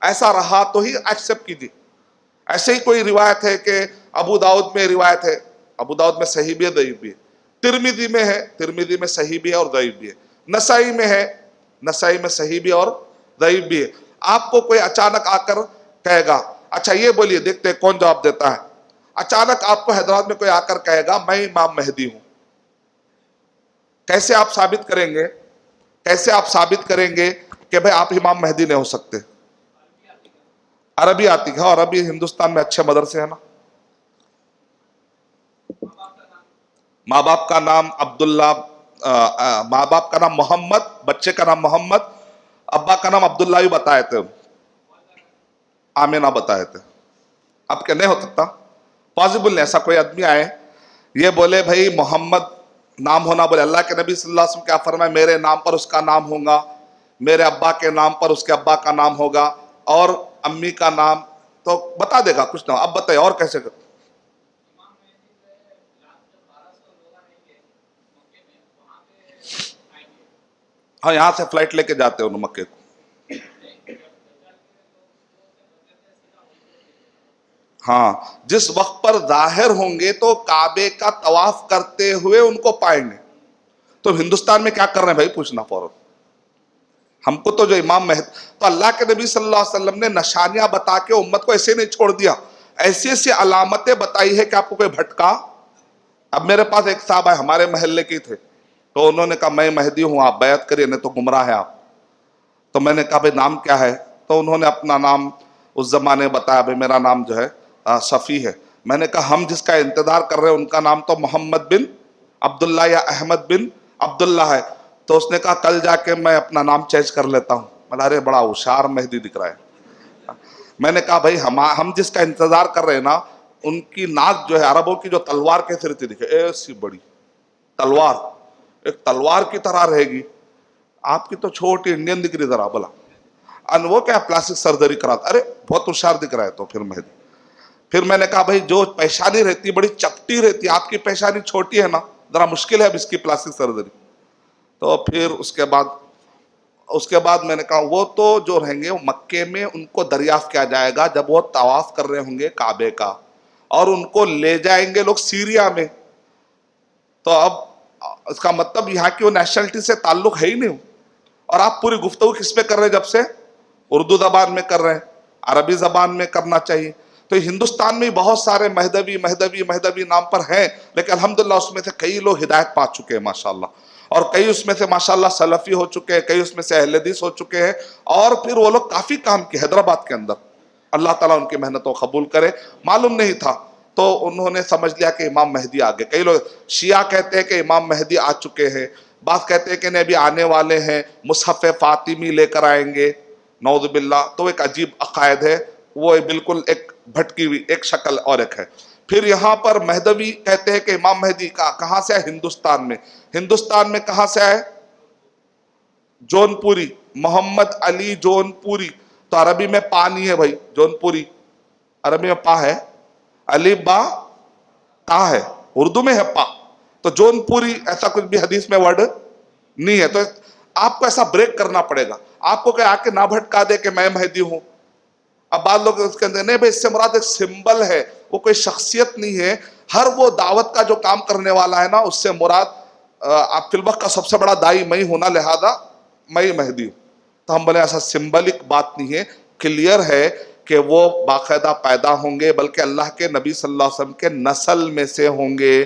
ایسا رہا تو ہی ایکسپٹ کیجیے. ایسے ہی کوئی روایت ہے کہ ابو داؤد میں روایت ہے، ابو داؤد میں صحیح بھی ہے ضعیف بھی ہے. ترمذی میں ہے، ترمذی میں صحیح بھی ہے اور ضعیف بھی ہے. نسائی میں ہے، نسائی میں صحیح بھی اور ضعیف بھی ہے. آپ کو کوئی اچانک آ کر کہے گا، اچھا یہ بولیے دیکھتے ہیں کون جواب دیتا ہے. اچانک آپ کو حیدرآباد میں کوئی آ کر کہے گا میں امام مہدی ہوں. کیسے آپ ثابت کریں گے؟ کیسے آپ ثابت کریں گے کہ بھئی آپ امام مہدی نہیں ہو سکتے؟ عربی آتی ہے، اور عربی ہندوستان میں اچھے مدرسے ہیں نا. ماں باپ کا نام عبداللہ، ماں باپ کا نام محمد، بچے کا نام محمد، ابا کا نام عبداللہ ہی بتائے تھے، آمینہ بتائے تھے. اب کیا نہیں ہو سکتا؟ پاسبل نہیں. ایسا کوئی آدمی آئے یہ بولے بھائی محمد نام ہونا، بولے اللہ کے نبی صلی اللہ علیہ وسلم کیا فرمائے میرے نام پر اس کا نام ہوگا، میرے ابا کے نام پر اس کے ابا کا نام ہوگا، اور امی کا نام تو بتا دے گا کچھ نہ. اب بتائیے اور کیسے کر؟ ہاں یہاں سے فلائٹ لے کے جاتے ہیں انہوں مکے کو. ہاں جس وقت پر ظاہر ہوں گے تو کعبے کا طواف کرتے ہوئے ان کو پائیں گے. تو ہندوستان میں کیا کر رہے ہیں بھائی پوچھنا فوراً. ہم کو تو جو امام مہدی، تو اللہ کے نبی صلی اللہ علیہ وسلم نے نشانیاں بتا کے امت کو ایسے نہیں چھوڑ دیا، ایسی ایسی علامتیں بتائی ہے کہ آپ کو کوئی بھٹکا. اب میرے پاس ایک صاحب ہے ہمارے محلے کی تھے، تو انہوں نے کہا میں مہدی ہوں آپ بیعت کریے نہیں تو گمراہ ہے آپ. تو میں نے کہا بھائی نام کیا ہے؟ تو انہوں نے اپنا نام اس زمانے بتایا، بھائی میرا نام جو ہے صفی ہے. میں نے کہا ہم جس کا انتظار کر رہے ہیں ان کا نام تو محمد بن عبداللہ یا احمد بن عبداللہ ہے. تو اس نے کہا کل جا کے میں اپنا نام چینج کر لیتا ہوں. میں نے ارے بڑا ہوشیار مہدی دکھ رہا ہے. میں نے کہا بھائی ہم جس کا انتظار کر رہے ہیں نا ان کی ناک جو ہے عربوں کی جو تلوار کیسی رہتی دکھے، ایسی بڑی تلوار، ایک تلوار کی طرح رہے گی. آپ کی تو چھوٹی انڈین دکھ رہی ذرا بلا، ان وہ کیا پلاسٹک سرجری کراتا، ارے بہت ہوشیار دکھ رہا ہے تو پھر مہدی۔ پھر میں نے کہا بھائی جو پیشانی رہتی بڑی چپٹی رہتی، آپ کی پیشانی چھوٹی ہے نا، ذرا مشکل ہے اب اس کی پلاسٹک سرجری۔ تو پھر اس کے بعد میں نے کہا وہ تو جو رہیں گے مکے میں ان کو دریافت کیا جائے گا جب وہ طواف کر رہے ہوں گے کعبے کا، اور ان کو لے جائیں گے لوگ سیریا میں۔ تو اب اس کا مطلب یہاں کی وہ نیشنلٹی سے تعلق ہے ہی نہیں، اور آپ پوری گفتگو کس پہ کر رہے ہیں؟ جب سے اردو زبان میں کر رہے ہیں، عربی زبان میں کرنا چاہیے۔ تو ہندوستان میں بہت سارے مہدوی نام پر ہیں، لیکن الحمدللہ اس میں سے کئی لوگ ہدایت پا چکے ہیں ماشاءاللہ، اور کئی اس میں سے ماشاءاللہ سلفی ہو چکے ہیں، کئی اس میں سے اہل حدیث ہو چکے ہیں، اور پھر وہ لوگ کافی کام کیے حیدرآباد کے اندر۔ اللہ تعالیٰ ان کی محنتوں قبول کرے۔ معلوم نہیں تھا تو انہوں نے سمجھ لیا کہ امام مہدی آ گئے۔ کئی لوگ شیعہ کہتے ہیں کہ امام مہدی آ چکے ہیں، بعض کہتے ہیں کہ نہیں ابھی آنے والے ہیں، مصحف فاطمی لے کر آئیں گے، نعوذ باللہ۔ تو ایک عجیب عقائد ہے، وہ بالکل ایک بھٹکی ہوئی ایک شکل اور ایک ہے۔ پھر یہاں پر مہدوی کہتے ہیں کہ امام مہدی کہاں سے آئے؟ ہندوستان میں۔ ہندوستان میں کہاں سے آئے؟ جون پوری، محمد علی جون پوری۔ تو عربی میں پا نہیں ہے بھائی، جون پوری عربی میں پا ہے، الف با تا ہے، اردو میں ہے پا۔ تو جون پوری ایسا کچھ بھی حدیث میں ورڈ نہیں ہے۔ تو آپ کو ایسا بریک کرنا پڑے گا، آپ کو کہ آ کے نہ بھٹکا دے کہ میں مہدی ہوں۔ اب بعض لوگ اس کے اندر نہیں بھائی، اس سے مراد ایک سمبل ہے، وہ کوئی شخصیت نہیں ہے۔ ہر وہ دعوت کا جو کام کرنے والا ہے نا، اس سے مراد آپ فی الوقت کا سب سے بڑا دائی میں ہونا، لہذا میں مہدی ہوں۔ تو ہم بولے ایسا سمبلک بات نہیں ہے، کلیئر ہے کہ وہ باقاعدہ پیدا ہوں گے، بلکہ اللہ کے نبی صلی اللہ علیہ وسلم کے نسل میں سے ہوں گے،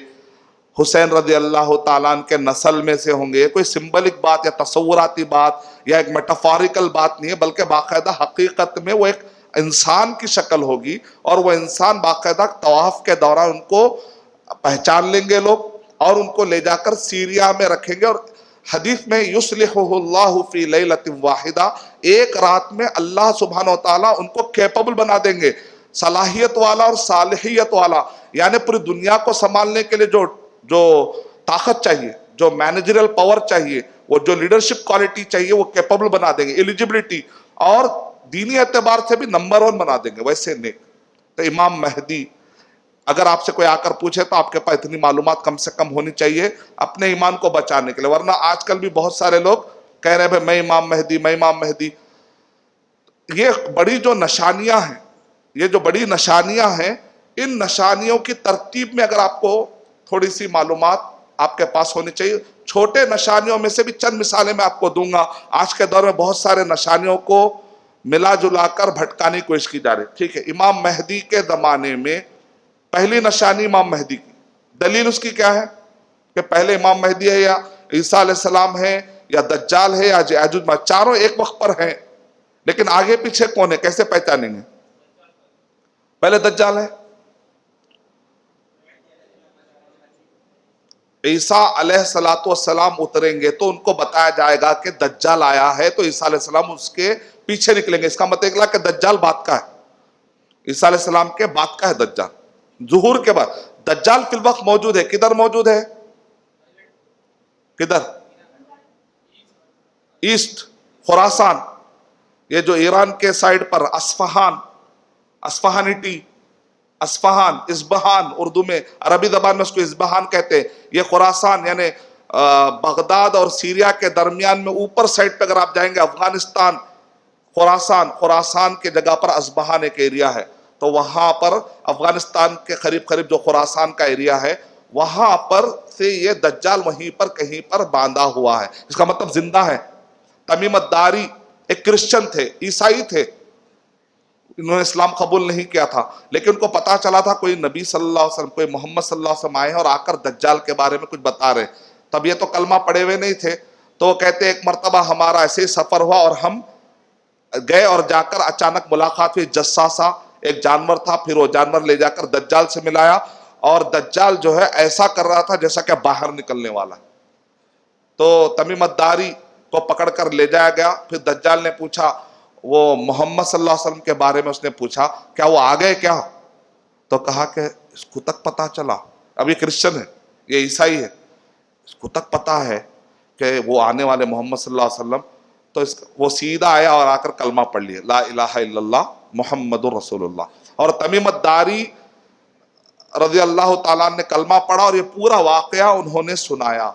حسین رضی اللہ تعالیٰ عنہ کے نسل میں سے ہوں گے۔ کوئی سمبلک بات یا تصوراتی بات یا ایک میٹافوریکل بات نہیں ہے، بلکہ باقاعدہ حقیقت میں وہ ایک انسان کی شکل ہوگی، اور وہ انسان باقاعدہ طواف کے دوران ان کو پہچان لیں گے لوگ، اور ان کو لے جا کر سیریا میں رکھیں گے۔ اور حدیث میں یصلحہ اللہ فی لیلۃ واحدہ، ایک رات میں اللہ سبحانہ وتعالیٰ ان کو کیپبل بنا دیں گے، صلاحیت والا اور صالحیت والا، یعنی پوری دنیا کو سنبھالنے کے لیے جو طاقت چاہیے، جو مینیجریل پاور چاہیے، وہ جو لیڈرشپ کوالٹی چاہیے، وہ کیپبل بنا دیں گے، ایلیجبلٹی، اور دینی اعتبار سے بھی نمبر 1 بنا دیں گے، ویسے نیک۔ تو امام مہدی اگر آپ سے کوئی آ کر پوچھے تو آپ کے پاس اتنی معلومات کم سے کم ہونی چاہیے اپنے ایمان کو بچانے کے لیے، ورنہ آج کل بھی بہت سارے لوگ کہہ رہے ہیں میں امام مہدی، میں امام مہدی۔ یہ بڑی جو نشانیاں ہیں، یہ جو بڑی نشانیاں ہیں، ان نشانیوں کی ترتیب میں اگر آپ کو تھوڑی سی معلومات آپ کے پاس ہونی چاہیے۔ چھوٹے نشانیوں میں سے بھی چند مثالیں میں آپ کو دوں گا۔ آج کے دور میں بہت سارے نشانیوں کو ملا جلا کر بھٹکانے کی کوشش کی جا رہی ہے، ٹھیک ہے۔ امام مہدی کے زمانے میں پہلی نشانی امام مہدی کی، دلیل اس کی کیا ہے کہ پہلے امام مہدی ہے، یا عیسیٰ علیہ السلام ہے، یا دجال ہے، یا یاجوج ماجوج، چاروں ایک وقت پر ہیں، لیکن آگے پیچھے کون ہے، کیسے پہچانیں گے؟ پہلے دجال ہے۔ عیسیٰ علیہ السلام اتریں گے تو ان کو بتایا جائے گا کہ دجال آیا ہے، تو عیسیٰ علیہ السلام اس کے پیچھے نکلیں گے۔ اس کا مطلب نکلا کہ دجال بعد کا ہے، عیسیٰ علیہ السلام کے بعد کا ہے دجال، ظہور کے بعد۔ دجال فی الوقت موجود ہے، کدھر موجود ہے؟ کدھر؟ ایسٹ، خراسان، یہ جو ایران کے سائڈ پر اصفہان، اصفہانیٹی، اصفہان، ازبہان، اردو میں، عربی زبان میں اس کو ازبہان کہتے ہیں۔ یہ خراسان یعنی بغداد اور سیریا کے درمیان میں اوپر سائڈ پہ اگر آپ جائیں گے، افغانستان، خراسان کے جگہ پر اصبہان ایک ایریا ہے، تو وہاں پر افغانستان کے قریب جو خراسان کا ایریا ہے، وہاں پر سے یہ دجال وہیں پر کہیں پر باندھا ہوا ہے، اس کا مطلب زندہ ہے۔ تمیم الداری ایک کرسچن تھے، عیسائی تھے، انہوں نے اسلام قبول نہیں کیا تھا، لیکن ان کو پتا چلا تھا کوئی نبی صلی اللہ علیہ وسلم، کوئی محمد صلی اللہ علیہ وسلم آئے ہیں اور آ کر دجال کے بارے میں کچھ بتا رہے ہیں۔ تب یہ تو کلمہ پڑے ہوئے نہیں تھے، تو وہ کہتے ایک مرتبہ ہمارا ایسے ہی سفر ہوا اور ہم گئے، اور جا کر اچانک ملاقات ہوئی، جساسا ایک جانور تھا، پھر وہ جانور لے جا کر دجال سے ملایا، اور دجال جو ہے ایسا کر رہا تھا جیسا کہ باہر نکلنے والا ہے۔ تو تمیم الداری کو پکڑ کر لے جایا گیا، پھر دجال نے پوچھا، وہ محمد صلی اللہ علیہ وسلم کے بارے میں اس نے پوچھا کیا وہ آ گئے کیا؟ تو کہا کہ اس کو تک پتا چلا، اب یہ کرسچن ہے، یہ عیسائی ہے، اس کو تک پتا ہے کہ وہ آنے والے محمد صلی اللہ علیہ وسلم، تو وہ سیدھا آیا اور آ کر کلمہ پڑھ لیا، لا الہ الا اللہ محمد الرسول اللہ۔ اور تمیم الداری رضی اللہ تعالیٰ نے کلمہ پڑھا اور یہ پورا واقعہ انہوں نے سنایا۔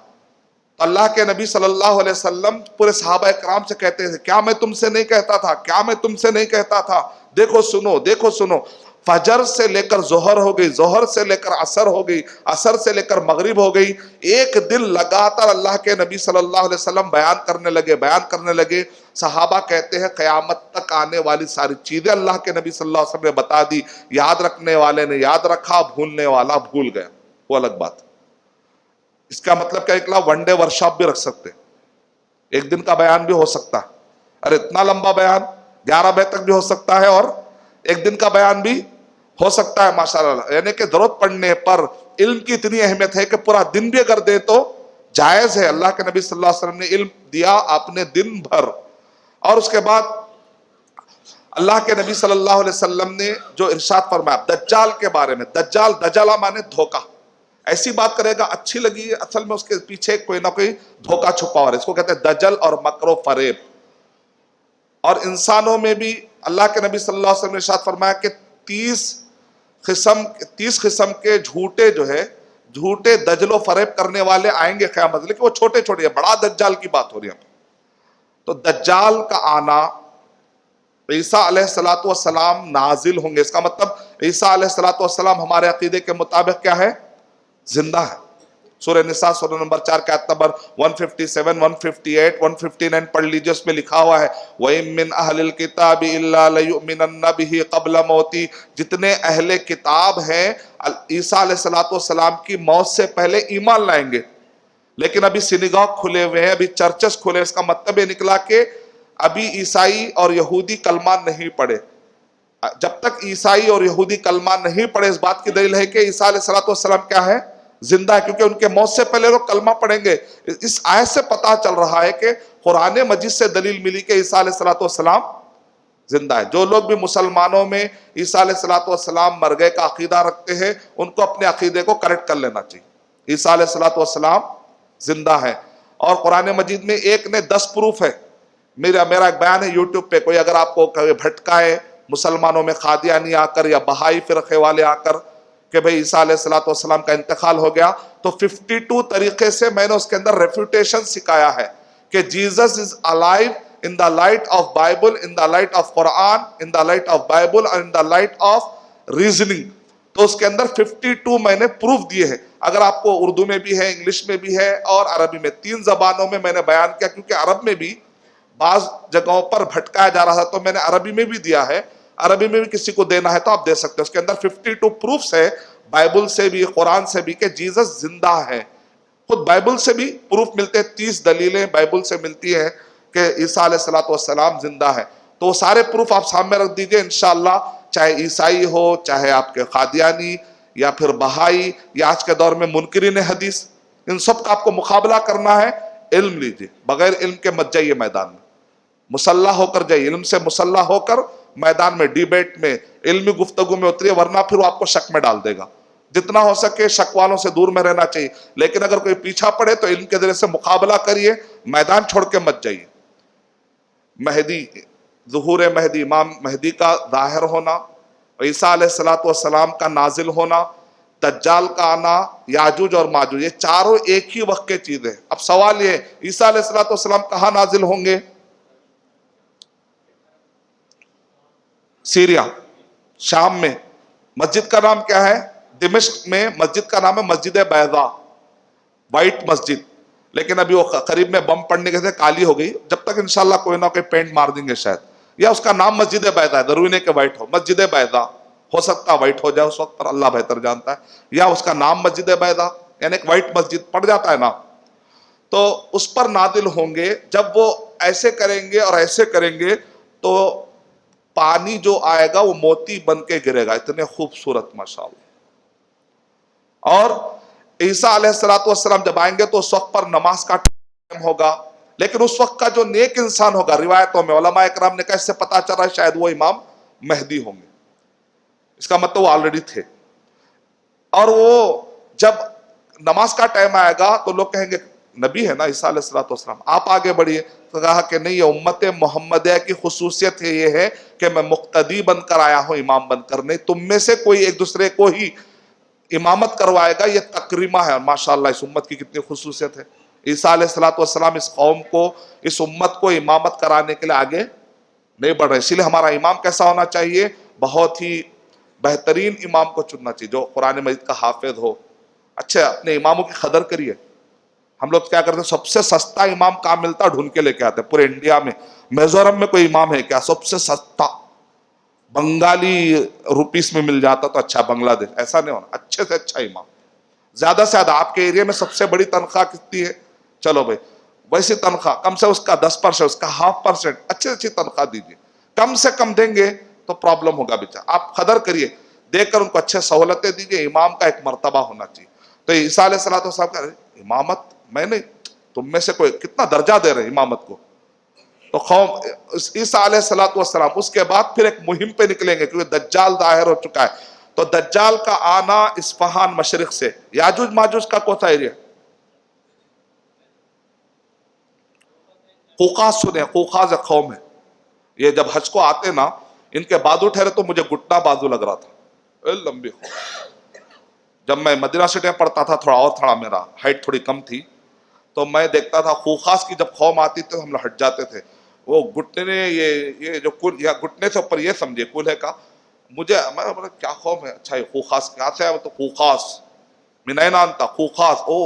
تو اللہ کے نبی صلی اللہ علیہ وسلم پورے صحابہ کرام سے کہتے تھے، کیا میں تم سے نہیں کہتا تھا، کیا میں تم سے نہیں کہتا تھا، دیکھو سنو دیکھو سنو۔ فجر سے لے کر ظہر ہو گئی، ظہر سے لے کر عصر ہو گئی، عصر سے لے کر مغرب ہو گئی، ایک دن لگاتار اللہ کے نبی صلی اللہ علیہ وسلم بیان کرنے لگے۔ صحابہ کہتے ہیں قیامت تک آنے والی ساری چیزیں اللہ کے نبی صلی اللہ علیہ وسلم نے بتا دی، یاد رکھنے والے نے یاد رکھا، بھولنے والا بھول گیا، وہ الگ بات۔ اس کا مطلب کیا نکلا؟ ون ڈے ورکشاپ بھی رکھ سکتے، ایک دن کا بیان بھی ہو سکتا ہے، اور اتنا لمبا بیان 11 بجے تک بھی ہو سکتا ہے، اور ایک دن کا بیان بھی ہو سکتا ہے ماشاءاللہ۔ یعنی کہ ضرورت پڑنے پر علم کی اتنی اہمیت ہے کہ پورا دن بھی اگر دے تو جائز ہے۔ اللہ کے نبی صلی اللہ علیہ وسلم نے علم دیا آپ نے دن بھر۔ اور اس کے بعد اللہ کے نبی صلی اللہ علیہ وسلم نے جو ارشاد فرمایا دجال کے بارے میں، دجالہ مانے دھوکہ، ایسی بات کرے گا اچھی لگی، اصل میں اس کے پیچھے کوئی نہ کوئی دھوکہ چھپا ہوا ہے، اس کو کہتے ہیں دجل اور مکر و فریب۔ اور انسانوں میں بھی اللہ کے نبی صلی اللہ علیہ وسلم نے ارشاد فرمایا کہ 30 قسم کے جھوٹے دجل و فریب کرنے والے آئیں گے قیامت، لیکن وہ چھوٹے چھوٹے ہیں، بڑا دجال کی بات ہو رہی ہے۔ تو دجال کا آنا، عیسیٰ علیہ السلام نازل ہوں گے، اس کا مطلب عیسیٰ علیہ السلام ہمارے عقیدے کے مطابق کیا ہے؟ زندہ ہے۔ سورہ نساء سورہ نمبر 4 کے آیت نمبر 157 158 159 پڑھ لیجئے، اس میں لکھا ہوا ہے وَإِن مِّنْ أَهْلِ الْكِتَابِ إِلَّا لَيُؤْمِنَنَّ بِهِ قَبْلَ مَوْتِهِ، جتنے اہل کتاب ہیں عیسیٰ علیہ السلام کی موت سے پہلے ایمان لائیں گے، لیکن ابھی سینیگاگ کھلے ہوئے ہیں، ابھی چرچز کھلے، اس کا مطلب یہ نکلا کہ ابھی عیسائی اور یہودی کلمہ نہیں پڑھے۔ جب تک عیسائی اور یہودی کلمہ نہیں پڑھے، اس بات کی دلیل ہے کہ عیسیٰ علیہ السلام کیا ہے؟ زندہ ہے، کیونکہ ان کے موت سے پہلے لوگ کلمہ پڑھیں گے۔ اس آیت سے پتہ چل رہا ہے کہ قرآن مجید سے دلیل ملی کہ عیسیٰ علیہ السلام زندہ ہے۔ جو لوگ بھی مسلمانوں میں عیسیٰ علیہ السلام مر گئے کا عقیدہ رکھتے ہیں، ان کو اپنے عقیدے کو کریکٹ کر لینا چاہیے۔ عیسیٰ علیہ السلام زندہ ہے، اور قرآن مجید میں ایک نے 10 پروف ہے۔ میرا ایک بیان ہے یوٹیوب پہ، کوئی اگر آپ کو بھٹکائے مسلمانوں میں قادیانی آ کر یا بہائی فرقے والے آ کر کہ بھئی عیسیٰ علیہ السلام کا انتقال ہو گیا، تو 52 طریقے سے میں نے اس کے اندر ریفیوٹیشن سکھایا ہے کہ Jesus is alive in the light of Bible, in the light of Quran, in the light of Bible and in the light of reasoning۔ تو اس کے اندر 52 میں نے پروف دیے ہیں۔ اگر آپ کو اردو میں بھی ہے، انگلش میں بھی ہے اور عربی میں، 3 زبانوں میں نے بیان کیا، کیونکہ عرب میں بھی بعض جگہوں پر بھٹکایا جا رہا تھا، تو میں نے عربی میں بھی دیا ہے، عربی میں بھی کسی کو دینا ہے تو آپ دے سکتے ہیں۔ اس کے اندر 52 پروفس ہے، بائبل سے بھی قرآن سے بھی، کہ جیزس زندہ ہے۔ خود بائبل سے بھی پروف ملتے ہیں، 30 دلیلیں بائبل سے ملتی ہیں کہ عیسیٰ علیہ السلام زندہ ہے۔ تو وہ سارے پروف آپ سامنے رکھ دیجئے انشاءاللہ، چاہے عیسائی ہو، چاہے آپ کے قادیانی یا پھر بہائی یا آج کے دور میں منکرین حدیث، ان سب کا آپ کو مقابلہ کرنا ہے، علم لیجئے، بغیر علم کے مت جائیے میدان میں، مسلح ہو کر جائیے، علم سے مسلح ہو کر میدان میں، ڈیبیٹ میں، علمی گفتگو میں اتریے، ورنہ پھر وہ آپ کو شک میں ڈال دے گا۔ جتنا ہو سکے شک والوں سے دور میں رہنا چاہیے، لیکن اگر کوئی پیچھا پڑے تو علم کے ذریعے سے مقابلہ کریے، میدان چھوڑ کے مت جائیے۔ مہدی، ظہور مہدی، امام مہدی کا ظاہر ہونا، عیسیٰ علیہ السلام کا نازل ہونا، دجال کا آنا، یاجوج اور ماجوج، یہ چاروں ایک ہی وقت کے چیزیں۔ اب سوال یہ ہے عیسیٰ علیہ السلام کہاں نازل ہوں گے؟ سیریا، شام میں۔ مسجد کا نام کیا ہے؟ دمشق میں مسجد کا نام ہے مسجد بیضاء، وائٹ مسجد، لیکن ابھی وہ قریب میں بم پڑنے کے سے کالی ہو گئی، جب تک انشاءاللہ کوئی نہ کوئی پینٹ مار دیں گے شاید، یا اس کا نام مسجد بیضاء ہے، ضروری نہیں کہ وائٹ ہو، مسجد بیضاء، ہو سکتا ہے وائٹ ہو جائے اس وقت پر، اللہ بہتر جانتا ہے، یا اس کا نام مسجد بیضاء یعنی ایک وائٹ مسجد پڑ جاتا ہے نا، تو اس پر نازل ہوں گے۔ جب وہ ایسے کریں گے اور ایسے کریں گے تو پانی جو آئے گا وہ موتی بن کے گرے گا، اتنے خوبصورت ماشاءاللہ۔ اور عیسیٰ علیہ السلام جب آئیں گے تو اس وقت پر نماز کا ٹائم ہوگا، لیکن اس وقت کا جو نیک انسان ہوگا، روایتوں میں علماء اکرام نے کہا اس سے پتا چل رہا ہے شاید وہ امام مہدی ہوں گے، اس کا مطلب وہ آلریڈی تھے۔ اور وہ جب نماز کا ٹائم آئے گا تو لوگ کہیں گے نبی ہے نا عیسیٰ علیہ السلام، آپ آگے بڑھیے. تو کہا کہ نہیں، یہ امت محمدیہ کی خصوصیت یہ ہے کہ میں مقتدی بن کر آیا ہوں، امام بن کر نہیں. تم میں سے کوئی ایک دوسرے کو ہی امامت کروائے گا، یہ تکریمہ ہے. ماشاءاللہ اس امت کی کتنی خصوصیت ہے. عیسیٰ علیہ السلام اس قوم کو، اس امت کو امامت کرانے کے لیے آگے نہیں بڑھ رہے. اسی لیے ہمارا امام کیسا ہونا چاہیے؟ بہت ہی بہترین امام کو چننا چاہیے جو قرآن مجید کا حافظ ہو. اچھا، اپنے اماموں کی قدر کریے. ہم لوگ کیا کرتے ہیں، سب سے سستا امام کہاں ملتا ڈھونڈ کے لے کے آتے ہیں پورے انڈیا میں. میزورم میں کوئی امام ہے کیا سب سے سستا؟ بنگالی روپیس میں مل جاتا تو اچھا، بنگلہ دیش. ایسا نہیں ہونا، اچھے سے اچھا امام. زیادہ سے زیادہ آپ کے ایریا میں سب سے بڑی تنخواہ کتنی ہے؟ چلو بھائی، ویسی تنخواہ کم سے اس کا 10%، اس کا 0.5%، اچھی اچھی تنخواہ دیجیے. کم سے کم دیں گے تو پرابلم ہوگا بیچا. آپ قدر کریے، دیکھ کر ان کو اچھے سہولتیں دیجیے. امام کا ایک مرتبہ ہونا چاہیے. تو عیسیٰ علیہ السلام کہہ رہے امامت میں نہیں، تم میں سے کوئی کتنا درجہ دے رہے امامت کو. تو قوم عیسیٰ علیہ السلام اس کے بعد پھر ایک مہم پہ نکلیں گے کیونکہ دجال ظاہر ہو چکا ہے. تو دجال کا آنا اصفہان مشرق سے. یاجوج ماجوج کا کون سا ایریا؟ قوقاز سنے، قوقاز ایک قوم ہے. یہ جب حج کو آتے نا، ان کے بازو ٹھہرے تو مجھے گھٹنا بازو لگ رہا تھا، لمبی. جب میں مدینہ سٹی میں پڑھتا تھا، تھوڑا میرا ہائٹ تھوڑی کم تھی، تو میں دیکھتا تھا قوقاز کی جب قوم آتی تو ہم لوگ ہٹ جاتے تھے. وہ گھٹنے، یہ جو کل یا گھٹنے سے اوپر، یہ سمجھے کل ہے کا. مجھے میں کیا قوم ہے؟ اچھا یہ قوقاز کہاں سے ہے؟ تو قوقاز من این انت؟ قوقاز، او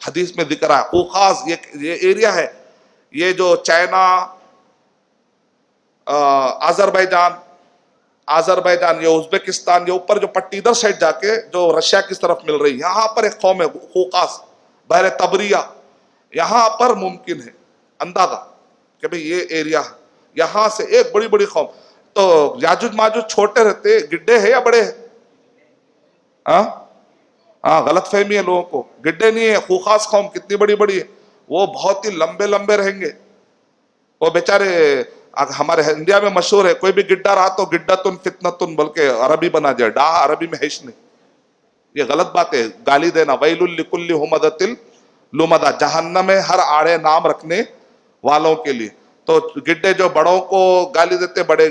حدیث میں ذکر ہے قوقاز یہ ایریا ہے. یہ جو چائنا، آذربائیجان، یہ ازبکستان، یہ اوپر جو پٹی ادھر سائڈ جا کے جو رشیا کی طرف مل رہی ہے، یہاں پر ایک قوم ہے قوقاز، بحر تبریہ. یہاں پر ممکن ہے اندازہ کہ بھئی یہ ایریا ہے، یہاں سے ایک بڑی بڑی قوم. تو یاجوج ماجوج چھوٹے رہتے، گڈے ہیں یا بڑے ہیں؟ ہاں، غلط فہمی ہے لوگوں کو. گڈے نہیں ہے. قوقاز قوم کتنی بڑی بڑی ہے، وہ بہت ہی لمبے لمبے رہیں گے. وہ بیچارے ہمارے انڈیا میں مشہور ہے، کوئی بھی گڈا رہا تو گڈتن فتنتن بول کے عربی بنا جائے. ڈا عربی میں ہے نہیں. یہ غلط بات ہے، گالی دینا. ویل لکل ہمزۃ لمزہ، جہنم میں ہر آڑے نام رکھنے والوں کے لیے. تو گڈے جو بڑوں کو گالی دیتے، بڑے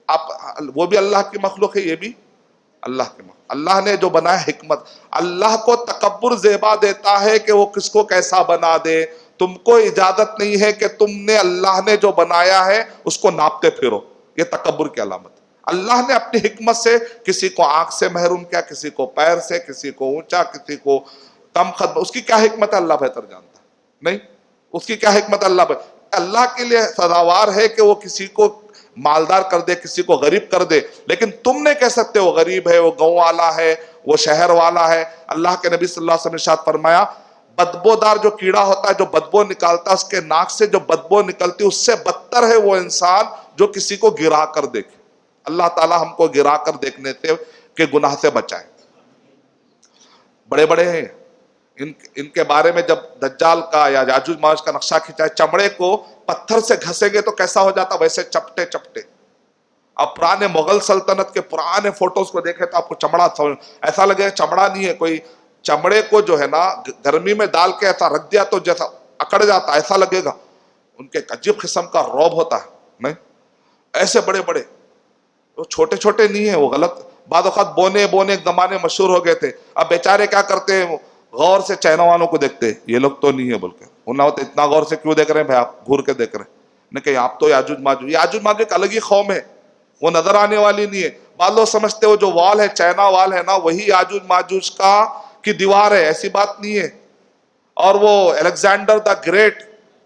آپ، وہ بھی اللہ کی مخلوق ہے، یہ بھی اللہ کی مخلوق. اللہ نے جو بنایا حکمت. اللہ کو تکبر زیبا دیتا ہے کہ وہ کس کو کیسا بنا دے. تم کو اجازت نہیں ہے کہ تم نے اللہ نے جو بنایا ہے اس کو ناپتے پھرو. یہ تکبر کی علامت. اللہ نے اپنی حکمت سے کسی کو آنکھ سے محروم کیا، کسی کو پیر سے، کسی کو اونچا، کسی کو کم خدمت. اس کی کیا حکمت ہے اللہ بہتر جانتا ہے. نہیں، اس کی کیا حکمت ہے اللہ کے لیے سزاوار ہے کہ وہ کسی کو مالدار کر دے، کسی کو غریب کر دے. لیکن تم نے کہہ سکتے وہ غریب ہے، وہ گاؤں والا ہے، وہ شہر والا ہے. اللہ کے نبی صلی اللہ علیہ وسلم نے ارشاد فرمایا، بدبودار جو کیڑا ہوتا ہے جو بدبو نکالتا ہے، اس کے ناک سے جو بدبو نکلتی اس سے بدتر ہے وہ انسان جو کسی کو گرا کر دیکھے. اللہ تعالی ہم کو گرا کر دیکھنے سے کہ گناہ سے بچائے. بڑے بڑے ہیں. ان کے بارے میں جب دجال کا یا یاجوج ماجوج کا نقشہ کھینچا ہے، چمڑے کو پتھر سے گھسیں گے تو کیسا ہو جاتا، ویسے چپٹے چپٹے. اب پرانے مغل سلطنت کے پرانے فوٹوز کو دیکھیں تو آپ کو چمڑا ایسا لگے چمڑا نہیں ہے کوئی. چمڑے کو جو ہے نا گرمی میں ڈال کے ایسا رکھ دیا تو جیسا اکڑ جاتا، ایسا لگے گا. ان کے عجیب قسم کا روب ہوتا ہے. نہیں، ایسے بڑے بڑے، وہ چھوٹے چھوٹے نہیں ہیں. وہ غلط بعض اوقات بونے ایک زمانے مشہور ہو گئے تھے. اب بیچارے کیا کرتے ہیں، غور سے چائنا والوں کو دیکھتے، یہ لوگ تو نہیں ہے بول کے. انہوں نے اتنا غور سے کیوں دیکھ رہے ہیں بھائی، آپ گھور کے دیکھ رہے ہیں. نہیں کہ آپ تو یاجوج ماجوج ایک الگ ہی قوم ہے، وہ نظر آنے والی نہیں ہے. بعض لوگ سمجھتے وہ جو وال ہے، چائنا وال ہے نا، وہی یاجوج ماجوج کی دیوار ہے. ایسی بات نہیں ہے. اور وہ الیگزینڈر دا گریٹ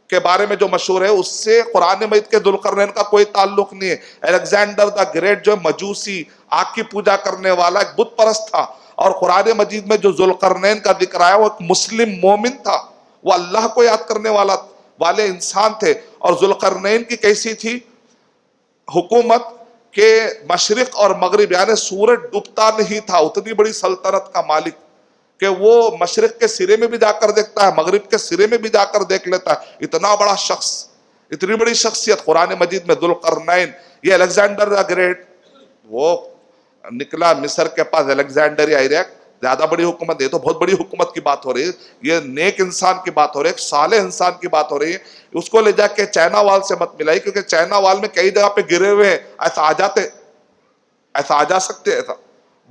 کے بارے میں جو مشہور ہے، اس سے قرآن مجید کے ذوالقرنین کا کوئی تعلق نہیں ہے. الیگزینڈر دا گریٹ جو مجوسی، آگ کی پوجا کرنے والا ایک بت پرست تھا. اور قرآن مجید میں جو ذوالقرنین کا ذکر آیا وہ ایک مسلم مومن تھا. وہ اللہ کو یاد کرنے والے انسان تھے. اور ذوالقرنین کی کیسی تھی حکومت کہ مشرق اور مغرب، یعنی سورج ڈوبتا نہیں تھا. اتنی بڑی سلطنت کا مالک کہ وہ مشرق کے سرے میں بھی جا کر دیکھتا ہے، مغرب کے سرے میں بھی جا کر دیکھ لیتا ہے. اتنا بڑا شخص، اتنی بڑی شخصیت قرآن مجید میں ذوالقرنین. یہ الیگزینڈر دا گریٹ وہ نکلا مصر کے پاس، الیگزینڈریا ایریا زیادہ بڑی حکومت، یہ تو بہت بڑی حکومت کی بات ہو رہی ہے، یہ نیک انسان کی بات ہو رہی ہے، ایک صالح انسان کی بات ہو رہی ہے. اس کو لے جا کے چائنا وال سے مت ملائی، کیونکہ چائنا وال میں کئی جگہ پہ گرے ہوئے ہیں، ایسا آ جا سکتے، ایسا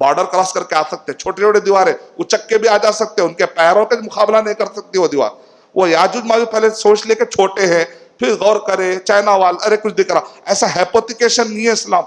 بارڈر کراس کر کے آ سکتے، چھوٹے چھوٹے دیواریں اچک کے بھی آ جا سکتے، ان کے پیروں کا مقابلہ نہیں کر سکتی وہ دیوار. وہ یاجوج ماجوج پہلے سوچ لے کے چھوٹے ہیں، پھر غور کرے چائنا وال، ارے کچھ دکھ رہا. ایسا ہیپوتھیکیشن نہیں ہے اسلام.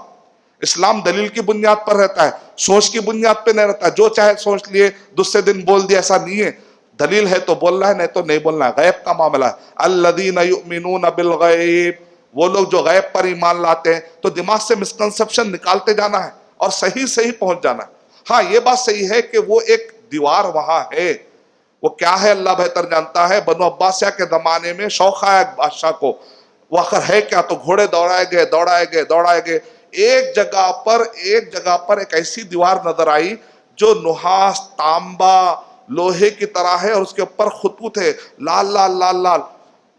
اسلام دلیل کی بنیاد پر رہتا ہے، سوچ کی بنیاد پہ نہیں رہتا. جو چاہے سوچ لیے، دوسرے دن بول دیا، ایسا نہیں ہے. دلیل ہے تو بولنا ہے، نہیں تو نہیں بولنا ہے. غیب کا معاملہ ہے. الذین یؤمنون بالغیب، وہ لوگ جو غیب پر ایمان لاتے ہیں. تو دماغ سے مسکنسپشن نکالتے جانا ہے اور صحیح پہنچ جانا ہے. ہاں یہ بات صحیح ہے کہ وہ ایک دیوار وہاں ہے، وہ کیا ہے اللہ بہتر جانتا ہے. بنو عباسیہ کے زمانے میں شوق آیا بادشاہ کو، وہ آخر ہے کیا، تو گھوڑے دوڑائے گئے. ایک جگہ پر ایک ایسی دیوار نظر آئی جو نحاس، تانبا، لوہے کی طرح ہے، اور اس کے اوپر خطوط ہے لال لال لال لال.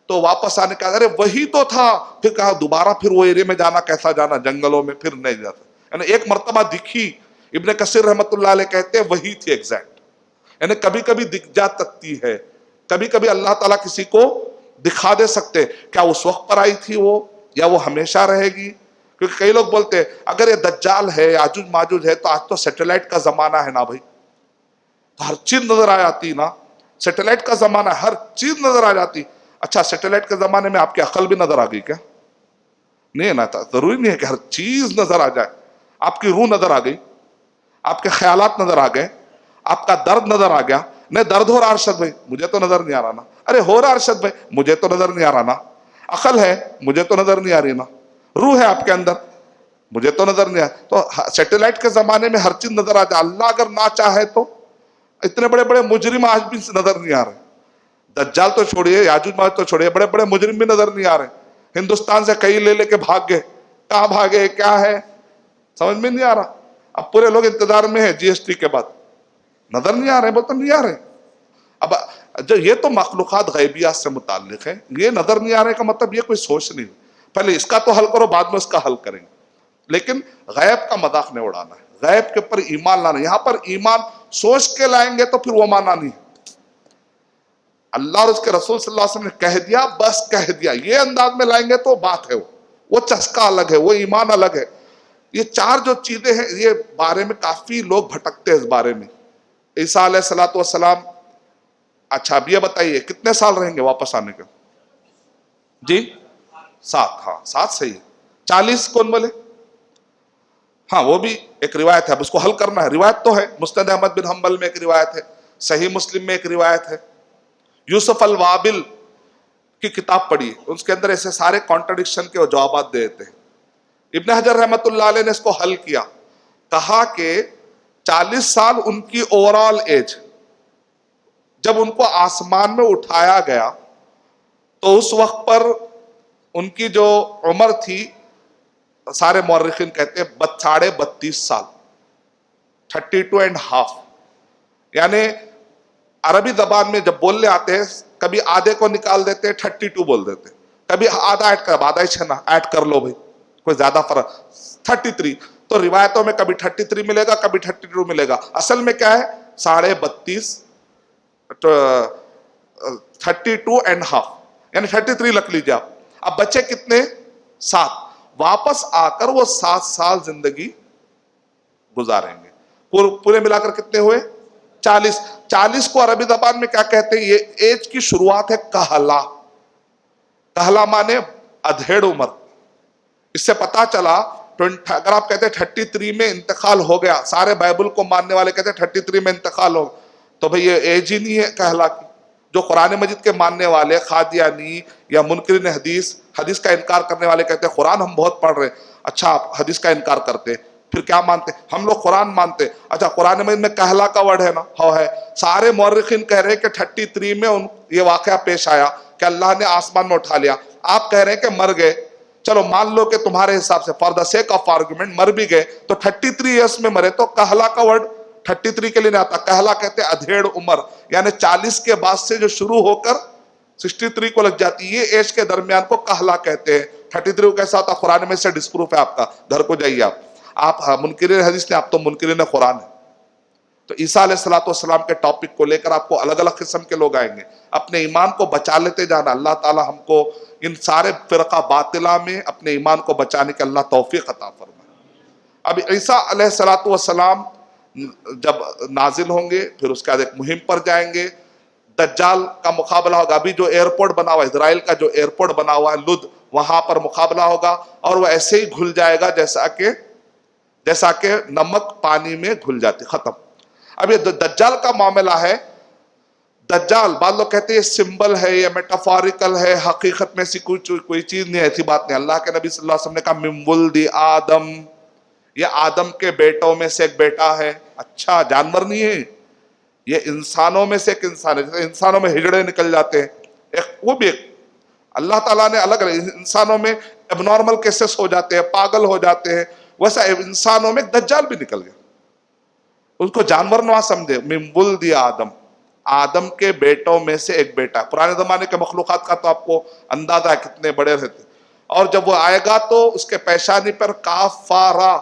تو واپس آنے کا، ارے وہی تو تھا. پھر کہا دوبارہ پھر وہ ایرے میں جانا، کیسا جانا، جنگلوں میں پھر نہیں جاتا. یعنی ایک مرتبہ دکھی. ابن کثیر رحمت اللہ علیہ کہتے ہیں وہی تھی ایگزیکٹ. یعنی کبھی کبھی دکھ جا سکتی ہے، کبھی کبھی اللہ تعالیٰ کسی کو دکھا دے سکتے. کیا اس وقت پر آئی تھی وہ، یا وہ ہمیشہ رہے گی؟ کیونکہ کئی لوگ بولتے ہیں اگر یہ دجال ہے، یاجوج ماجوج ہے، تو آج تو سیٹلائٹ کا زمانہ ہے نا بھائی، تو ہر چیز نظر آ جاتی نا. سیٹلائٹ کا زمانہ ہے، ہر چیز نظر آ جاتی. اچھا سیٹلائٹ کے زمانے میں آپ کی عقل بھی نظر آ گئی کیا؟ نہیں ہے نا. ضروری نہیں ہے کہ ہر چیز نظر آ جائے. آپ کی روح نظر آ گئی، آپ کے خیالات نظر آ گئے، آپ کا درد نظر آ گیا. نہیں درد ہو رہا ارشد بھائی، مجھے تو نظر نہیں آ رہا نا. ارے ہو رہا ارشد بھائی، مجھے تو نظر نہیں آ رہا نا. عقل ہے، مجھے تو نظر نہیں آ رہی نا. روح ہے آپ کے اندر، مجھے تو نظر نہیں آ. تو سیٹلائٹ کے زمانے میں ہر چیز نظر آ جائے. اللہ اگر نہ چاہے تو اتنے بڑے بڑے مجرم آج بھی نظر نہیں آ رہے. دجال تو چھوڑیے، یاجوج ماجوج تو چھوڑیے، بڑے بڑے مجرم بھی نظر نہیں آ رہے. ہندوستان سے کئی لے کے بھاگ گئے. کہاں بھاگے، کیا ہے سمجھ میں نہیں آ رہا. اب پورے لوگ انتظار میں ہیں جی ایس ٹی کے بعد. نظر نہیں آ رہے، بولتے نہیں آ رہے. اب جو یہ تو مخلوقات غیبیات سے متعلق ہے، یہ نظر نہیں آ رہے کا مطلب یہ کوئی سوچ نہیں. پہلے اس کا تو حل کرو، بعد میں اس کا حل کریں گے. لیکن غیب کا مذاق نہیں اڑانا ہے، غیب کے اوپر ایمان لانا. یہاں پر ایمان سوچ کے لائیں گے تو پھر وہ مانا نہیں. اللہ اور اس کے رسول صلی اللہ علیہ وسلم نے کہہ دیا، بس کہہ دیا، یہ انداز میں لائیں گے تو بات ہے. وہ چسکا الگ ہے، وہ ایمان الگ ہے. یہ چار جو چیزیں ہیں، یہ بارے میں کافی لوگ بھٹکتے ہیں اس بارے میں. عیسیٰ علیہ السلام، اچھا اب یہ بتائیے کتنے سال رہیں گے واپس آنے کے؟ جی 7. ہاں 7 صحیح ہے. 40 کون بولے؟ ہاں وہ بھی ایک روایت ہے، اب اس کو حل کرنا ہے. روایت تو ہے، مسند احمد بن حنبل میں ایک روایت ہے، صحیح مسلم میں ایک روایت ہے. یوسف الوابل کی کتاب پڑھی، اس کے اندر ایسے سارے کانٹرڈکشن کے جوابات دیتے ہیں. ابن حجر رحمت اللہ علیہ نے اس کو حل کیا. کہا کہ 40 سال ان کی اوورال ایج، جب ان کو آسمان میں اٹھایا گیا تو اس وقت پر ان کی جو عمر تھی، سارے مورخین کہتے ہیں 32.5 سال، 32.5. یعنی عربی زبان میں جب بولنے آتے ہیں کبھی آدھے کو نکال دیتے ہیں 32 بول دیتے ہیں، کبھی آدھا ایڈ کر، آدھا ہی چھنا ایڈ کر لو بھائی، کوئی زیادہ فرق 33. تو روایتوں میں کبھی 33 ملے گا، کبھی 32 ملے گا. اصل میں کیا ہے 32.5، 32.5 یعنی 33 لکھ لیجیے آپ. اب بچے کتنے؟ 7. واپس آ کر وہ 7 سال زندگی گزاریں گے. پورے ملا کر کتنے ہوئے؟ 40. 40 کو عربی زبان میں کیا کہتے ہیں؟ یہ ایج کی شروعات ہے کہلا. کہلا مانے ادھیڑ عمر. اس سے پتا چلا اگر آپ کہتے ہیں 33 میں انتقال ہو گیا، سارے بائبل کو ماننے والے کہتے ہیں 33 میں انتقال ہو گیا، تو بھئی یہ ایج ہی نہیں ہے کہلا کی. جو قرآن مجید کے ماننے والے قادیانی یا منکرین حدیث، حدیث کا انکار کرنے والے کہتے ہیں قرآن ہم بہت پڑھ رہے ہیں. اچھا آپ حدیث کا انکار کرتے پھر کیا مانتے؟ ہم لوگ قرآن مانتے. اچھا قرآن مجید میں کہلا کا ورڈ ہے نا؟ ہو ہے. سارے مورخین کہہ رہے ہیں کہ 33 میں یہ واقعہ پیش آیا کہ اللہ نے آسمان میں اٹھا لیا. آپ کہہ رہے ہیں کہ مر گئے. چلو مان لو کہ تمہارے حساب سے for the sake of argument مر بھی گئے، تو 33 ایئرس میں مرے تو کہلا کا ورڈ 33 کے لیے نہیں آتا. کہلا کہتے ہیں ادھیڑ عمر، یعنی 40 کے بعد سے جو شروع ہو کر 63 کو لگ جاتی ہے، یہ ایج کے درمیان کو کہلا کہتے ہیں. 33 کو کیسا ہوتا؟ قرآن میں سے ڈسپروف ہے آپ کا، گھر کو جائیے آپ منکرین حدیث نے، آپ تو منکرین قرآن ہے. تو عیسیٰ علیہ السلام کے ٹاپک کو لے کر آپ کو الگ الگ قسم کے لوگ آئیں گے. اپنے ایمان کو بچا لیتے جانا. اللہ تعالی ہم کو ان سارے فرقہ باطلہ میں اپنے ایمان کو بچانے کے اللہ توفیق عطا فرمائے. اب عیسیٰ علیہ السلام جب نازل ہوں گے پھر اس کے بعد ایک مہم پر جائیں گے. دجال کا مقابلہ ہوگا. ابھی جو ایئرپورٹ بنا ہوا ہے اسرائیل کا، جو ایئرپورٹ بنا ہوا ہے لد، وہاں پر مقابلہ ہوگا اور وہ ایسے ہی گھل جائے گا جیسا کہ نمک پانی میں گھل جاتی. ختم. اب یہ دجال کا معاملہ ہے. دجال بعض لوگ کہتے ہیں یہ سمبل ہے، یہ میٹافوریکل ہے، حقیقت میں ایسی کوئی چیز نہیں ہے. ایسی بات نہیں. اللہ کے نبی صلی اللہ علیہ وسلم نے کہا من ولد آدم، یہ آدم کے بیٹوں میں سے ایک بیٹا ہے. اچھا، جانور نہیں ہے یہ، انسانوں میں سے ایک انسان ہے. جیسے انسانوں میں ہجڑے نکل جاتے ہیں، وہ بھی ایک اللہ تعالیٰ نے الگ انسانوں میں اب نارمل کیسز ہو جاتے ہیں، پاگل ہو جاتے ہیں، ویسا انسانوں میں ایک دجال بھی نکل گیا. اس کو جانور نہ سمجھے. من ولد آدم، آدم کے بیٹوں میں سے ایک بیٹا. پرانے زمانے کے مخلوقات کا تو آپ کو اندازہ ہے کتنے بڑے رہتے. اور جب وہ آئے گا تو اس کے پیشانی پر کافارا.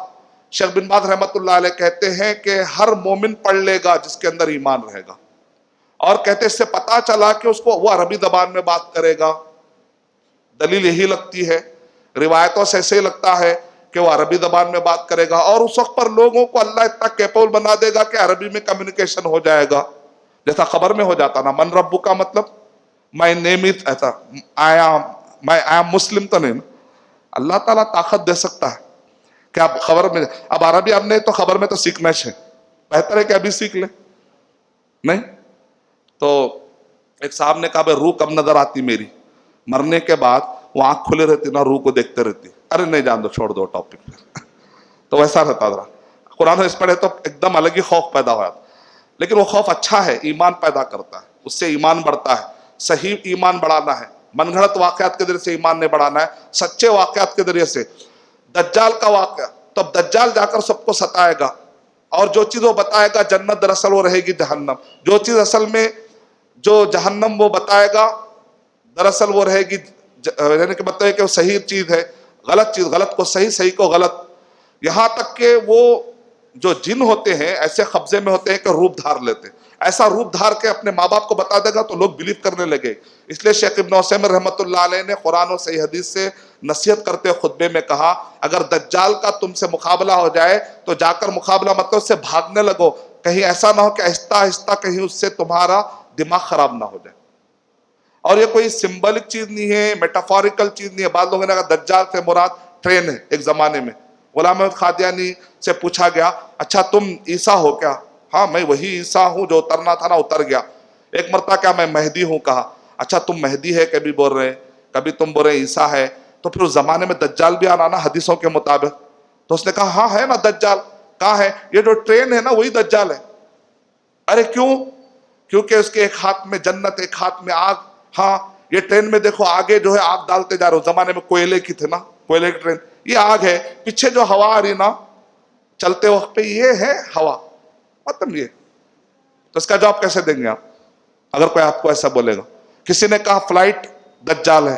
شیخ بن باز رحمت اللہ علیہ کہتے ہیں کہ ہر مومن پڑھ لے گا جس کے اندر ایمان رہے گا. اور کہتے اس سے پتا چلا کہ اس کو وہ عربی زبان میں بات کرے گا. دلیل یہی لگتی ہے، روایتوں سے ایسے ہی لگتا ہے کہ وہ عربی زبان میں بات کرے گا. اور اس وقت پر لوگوں کو اللہ اتنا کیپبل بنا دے گا کہ عربی میں کمیونیکیشن ہو جائے گا. جیسا خبر میں ہو جاتا نا، من ربو کا مطلب مائی نیم از، ایسا آئی ایم مسلم تو نہیں. اللہ تعالیٰ طاقت دے سکتا ہے کہ آپ خبر میں، اب عربی اب نہیں تو خبر میں تو سیکھنا ہے، بہتر ہے کہ ابھی سیکھ لیں. نہیں تو ایک صاحب نے کہا بھائی روح کب نظر آتی میری؟ مرنے کے بعد وہ آنکھ کھلے رہتی نا، روح کو دیکھتے رہتی. ارے نہیں جان دو، چھوڑ دو ٹاپک. تو ویسا رہتا تھا. قرآن حدیث پڑھے تو ایک دم الگ ہی خوف پیدا ہوا. لیکن وہ خوف اچھا ہے، ایمان پیدا کرتا ہے، اس سے ایمان بڑھتا ہے. صحیح ایمان بڑھانا ہے، من گھڑت واقعات کے ذریعے سے ایمان نہیں بڑھانا ہے، سچے واقعات کے ذریعے سے. دجال کا واقعہ، تو اب دجال جا کر سب کو ستائے گا اور جو چیز وہ بتائے گا جنت، دراصل وہ رہے گی جہنم. جو چیز اصل میں جو جہنم وہ بتائے گا دراصل وہ رہے گی، یعنی کہ مطلب ہے کہ وہ صحیح چیز ہے، غلط چیز غلط کو صحیح، صحیح کو غلط. یہاں تک کہ وہ جو جن ہوتے ہیں ایسے قبضے میں ہوتے ہیں کہ روپ دھار لیتے ہیں. ایسا روپ دھار کے اپنے ماں باپ کو بتا دے گا تو لوگ بلیو کرنے لگے. اس لیے شیخ ابن عثیمین رحمۃ اللہ علیہ نے قرآن و صحیح حدیث سے نصیحت کرتے ہوئے خطبے میں کہا اگر دجال کا تم سے مقابلہ ہو جائے تو جا کر مقابلہ مت کرو، اس سے بھاگنے لگو. کہیں ایسا نہ ہو کہ آہستہ آہستہ کہیں اس سے تمہارا دماغ خراب نہ ہو جائے. اور یہ کوئی سمبلک چیز نہیں ہے، میٹافوریکل چیز نہیں ہے. بعض لوگوں نے کہا دجال سے مراد ٹرین ہے. ایک زمانے میں غلام احمد قادیانی سے پوچھا گیا اچھا تم عیسیٰ ہو کیا؟ ہاں میں وہی عیسیٰ ہوں جو اترنا تھا نا، اتر گیا. ایک مرتبہ کیا میں مہدی ہوں؟ کہا اچھا تم مہدی ہے کبھی بول رہے ہیں، کبھی تم بول رہے عیسیٰ ہے، تو پھر اس زمانے میں دجال بھی آنا نا حدیثوں کے مطابق. تو اس نے کہا ہاں ہے نا دجال. کہاں ہے؟ یہ جو ٹرین ہے نا وہی دجال ہے. ارے کیوں؟ کیونکہ اس کے ایک ہاتھ میں جنت، ایک ہاتھ میں آگ. ہاں یہ ٹرین میں دیکھو آگے جو ہے آگ ڈالتے جا رہے. اس زمانے میں کوئلے کی تھے نا، کوئلے کی ٹرین. یہ آگ ہے، پیچھے جو ہوا آ رہی نا چلتے وقت پہ یہ ہے ہوا. مطلب یہ تو اس کا جواب کیسے دیں گے آپ اگر کوئی آپ کو ایسا بولے گا؟ کسی نے کہا فلائٹ دجال ہے،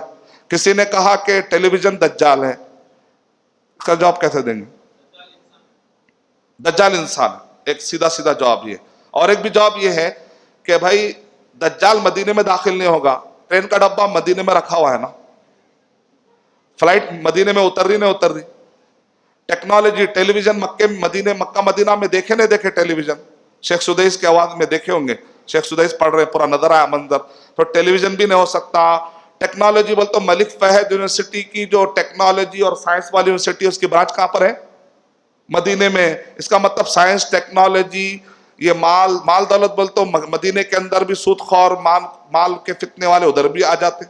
کسی نے کہا کہ ٹیلی ویژن دجال ہے. اس کا جواب کیسے دیں گے؟ دجال انسان. ایک سیدھا سیدھا جواب یہ. اور ایک بھی جواب یہ ہے کہ بھائی دجال مدینے میں داخل نہیں ہوگا. ٹرین کا ڈبہ مدینے میں رکھا ہوا ہے نا، فلائٹ مدینے میں اتر رہی نہیں اتر رہی. ٹیکنالوجی ٹیلی ویژن مکہ مدینہ میں دیکھے نہیں دیکھے ٹیلی ویژن؟ شیخ سدیس کی آواز میں دیکھے ہوں گے، شیخ سدیس پڑھ رہے ہیں، پورا نظر آیا منظر. تو ٹیلی ویژن بھی نہیں ہو سکتا. ٹیکنالوجی بول تو ملک فہد یونیورسٹی کی جو ٹیکنالوجی اور سائنس والی یونیورسٹی اس کی برانچ کہاں پر ہے؟ مدینے میں. اس کا مطلب سائنس ٹیکنالوجی یہ مال دولت بول تو مدینے کے اندر بھی سود خور مال کے فتنے والے ادھر بھی آ جاتے،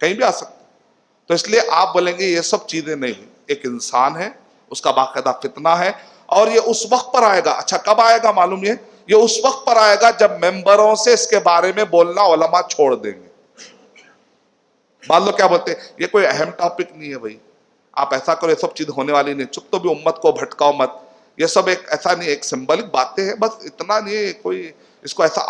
کہیں بھی آ سکتے. تو اس لیے آپ بولیں گے یہ سب چیزیں نہیں. ایک انسان ہے، اس کا باقاعدہ فتنہ ہے، اور یہ اس وقت پر آئے گا. اچھا کب آئے گا معلوم؟ یہ اس وقت پر آئے گا جب ممبروں سے اس کے بارے میں بولنا علماء چھوڑ دیں گے. مان لو کیا بولتے ہیں یہ کوئی اہم ٹاپک نہیں ہے بھائی، آپ ایسا کرو، یہ سب چیز ہونے والی نہیں. چپ تو بھی امت کو بھٹکاؤ مت. یہ سب ایک ایسا نہیں، ایک سمبلک باتیں ہیں بس، اتنا نہیں ہے. کوئی اس کو ایسا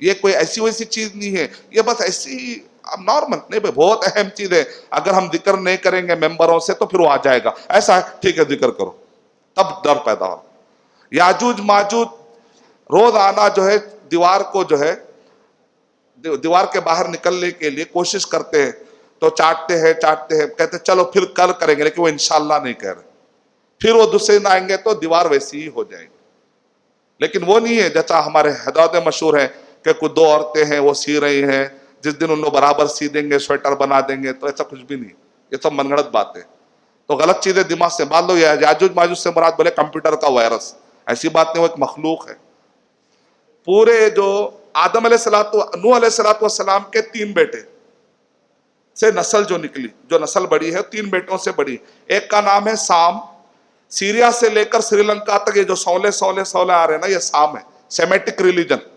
یہ کوئی ایسی ویسی چیز نہیں ہے، یہ بس ایسی نارمل نہیں بھائی، بہت اہم چیز ہے. اگر ہم ذکر نہیں کریں گے ممبروں سے تو پھر وہ آ جائے گا. ایسا ہے ٹھیک ہے ذکر کرو، تب ڈر پیدا ہو. یاجوج ماجوج روز آنا جو ہے دیوار کو جو ہے دیوار کے باہر نکلنے کے لیے کوشش کرتے ہیں، تو چاٹتے ہیں کہتے ہیں چلو پھر کل کریں گے، لیکن وہ انشاءاللہ نہیں کہہ رہے، پھر وہ دوسرے دن آئیں گے تو دیوار ویسی ہی ہو جائے گی۔ لیکن وہ نہیں ہے جیسا ہمارے حیدرآباد میں مشہور ہے کہ کچھ دو عورتیں ہیں وہ سی رہی ہیں، جس دن ان لوگ برابر سی دیں گے سویٹر بنا دیں گے، تو ایسا کچھ بھی نہیں، یہ سب من گھڑت باتیں، تو غلط چیزیں دماغ سے مان لو۔ یاجوج ماجوج سے مراد بولے کمپیوٹر کا وائرس، ایسی بات نہیں، وہ ایک مخلوق ہے۔ پورے جو آدم علیہ نوح علیہ السلام کے 3 بیٹے سے نسل جو نکلی، جو نسل بڑی ہے 3 بیٹوں سے بڑی، ایک کا نام ہے سام، سیریا سے لے کر سری لنکا تک یہ جو سولے آ رہے ہیں نا، یہ سام ہے، سیمیٹک ریلیجن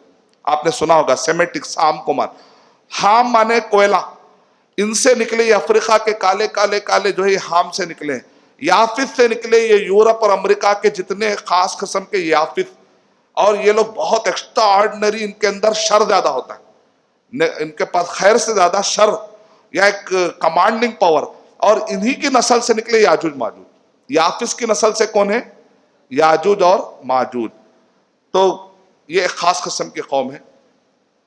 آپ نے سنا ہوگا، سیمیٹک سام کو مان، ہام مانے کوئلہ، ان سے نکلے یہ افریقہ کے کالے کالے کالے جو ہے یہ ہام سے نکلے، یافت سے نکلے یہ یورپ اور امریکہ کے جتنے خاص قسم کے یافت، اور یہ لوگ بہت ایکسٹرا آرڈنری، ان کے اندر شر زیادہ ہوتا ہے، ان کے پاس خیر سے زیادہ شر یا ایک کمانڈنگ پاور، اور انہی کی نسل سے نکلے یاجوج ماجوج۔ یافس کی نسل سے کون ہے؟ یاجوج اور ماجوج، تو یہ ایک خاص قسم کی قوم ہے۔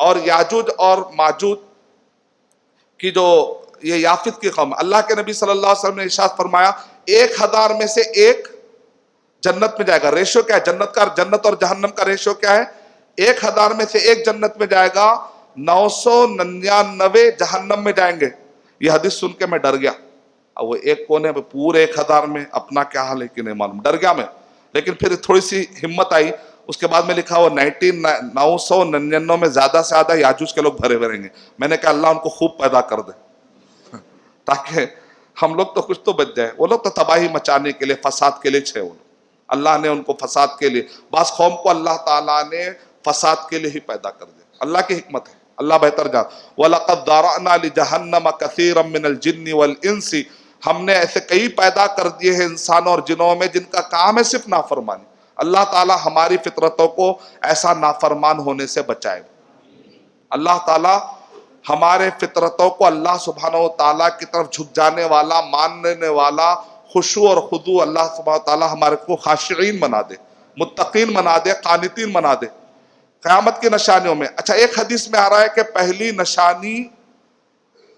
اور یاجوج اور ماجوج کی جو یہ یافت کی قوم، اللہ کے نبی صلی اللہ علیہ وسلم نے ارشاد فرمایا 1000 میں سے ایک جنت میں جائے گا۔ ریشو کیا ہے جنت اور جہنم کا ریشو کیا ہے؟ 1000 میں سے ایک جنت میں جائے گا، 999 جہنم میں جائیں گے۔ یہ حدیث سن کے میں ڈر گیا، وہ ایک کونے میں پورے 1000 میں اپنا کیا حال ہے کہ نہیں معلوم، ڈر گیا میں۔ لیکن پھر تھوڑی سی ہمت آئی، اس کے بعد میں لکھا وہ 999 میں زیادہ سے زیادہ یاجوج کے لوگ بھرے ہوئے رہیں گے۔ میں نے کہا اللہ ان کو خوب پیدا کر دے تاکہ ہم لوگ تو کچھ تو بچ جائے، وہ لوگ تو تباہی مچانے کے لیے، فساد کے لیے چھے، وہ اللہ نے ان کو فساد کے لیے، بعض قوم کو اللہ تعالیٰ نے فساد کے لیے ہی پیدا کر دیا، اللہ کی حکمت ہے، اللہ بہتر جان۔ وَلَقَدْ ذَرَأْنَا لِجَهَنَّمَ كَثِيرًا مِّنَ الْجِنِّ وَالْإِنسِ، ہم نے ایسے کئی پیدا کر دیے ہیں انسانوں اور جنوں میں جن کا کام ہے صرف نافرمانی۔ اللہ تعالیٰ ہماری فطرتوں کو ایسا نافرمان ہونے سے بچائے۔ اللہ تعالیٰ ہمارے فطرتوں کو اللہ سبحانہ و تعالیٰ کی طرف جھک جانے والا، ماننے والا، خشوع اور خضوع، اللہ سبحانہ و تعالیٰ ہمارے کو خاشعین بنا دے، متقین بنا دے، قانتین بنا دے۔ قیامت کی نشانیوں میں اچھا ایک حدیث میں آ رہا ہے کہ پہلی نشانی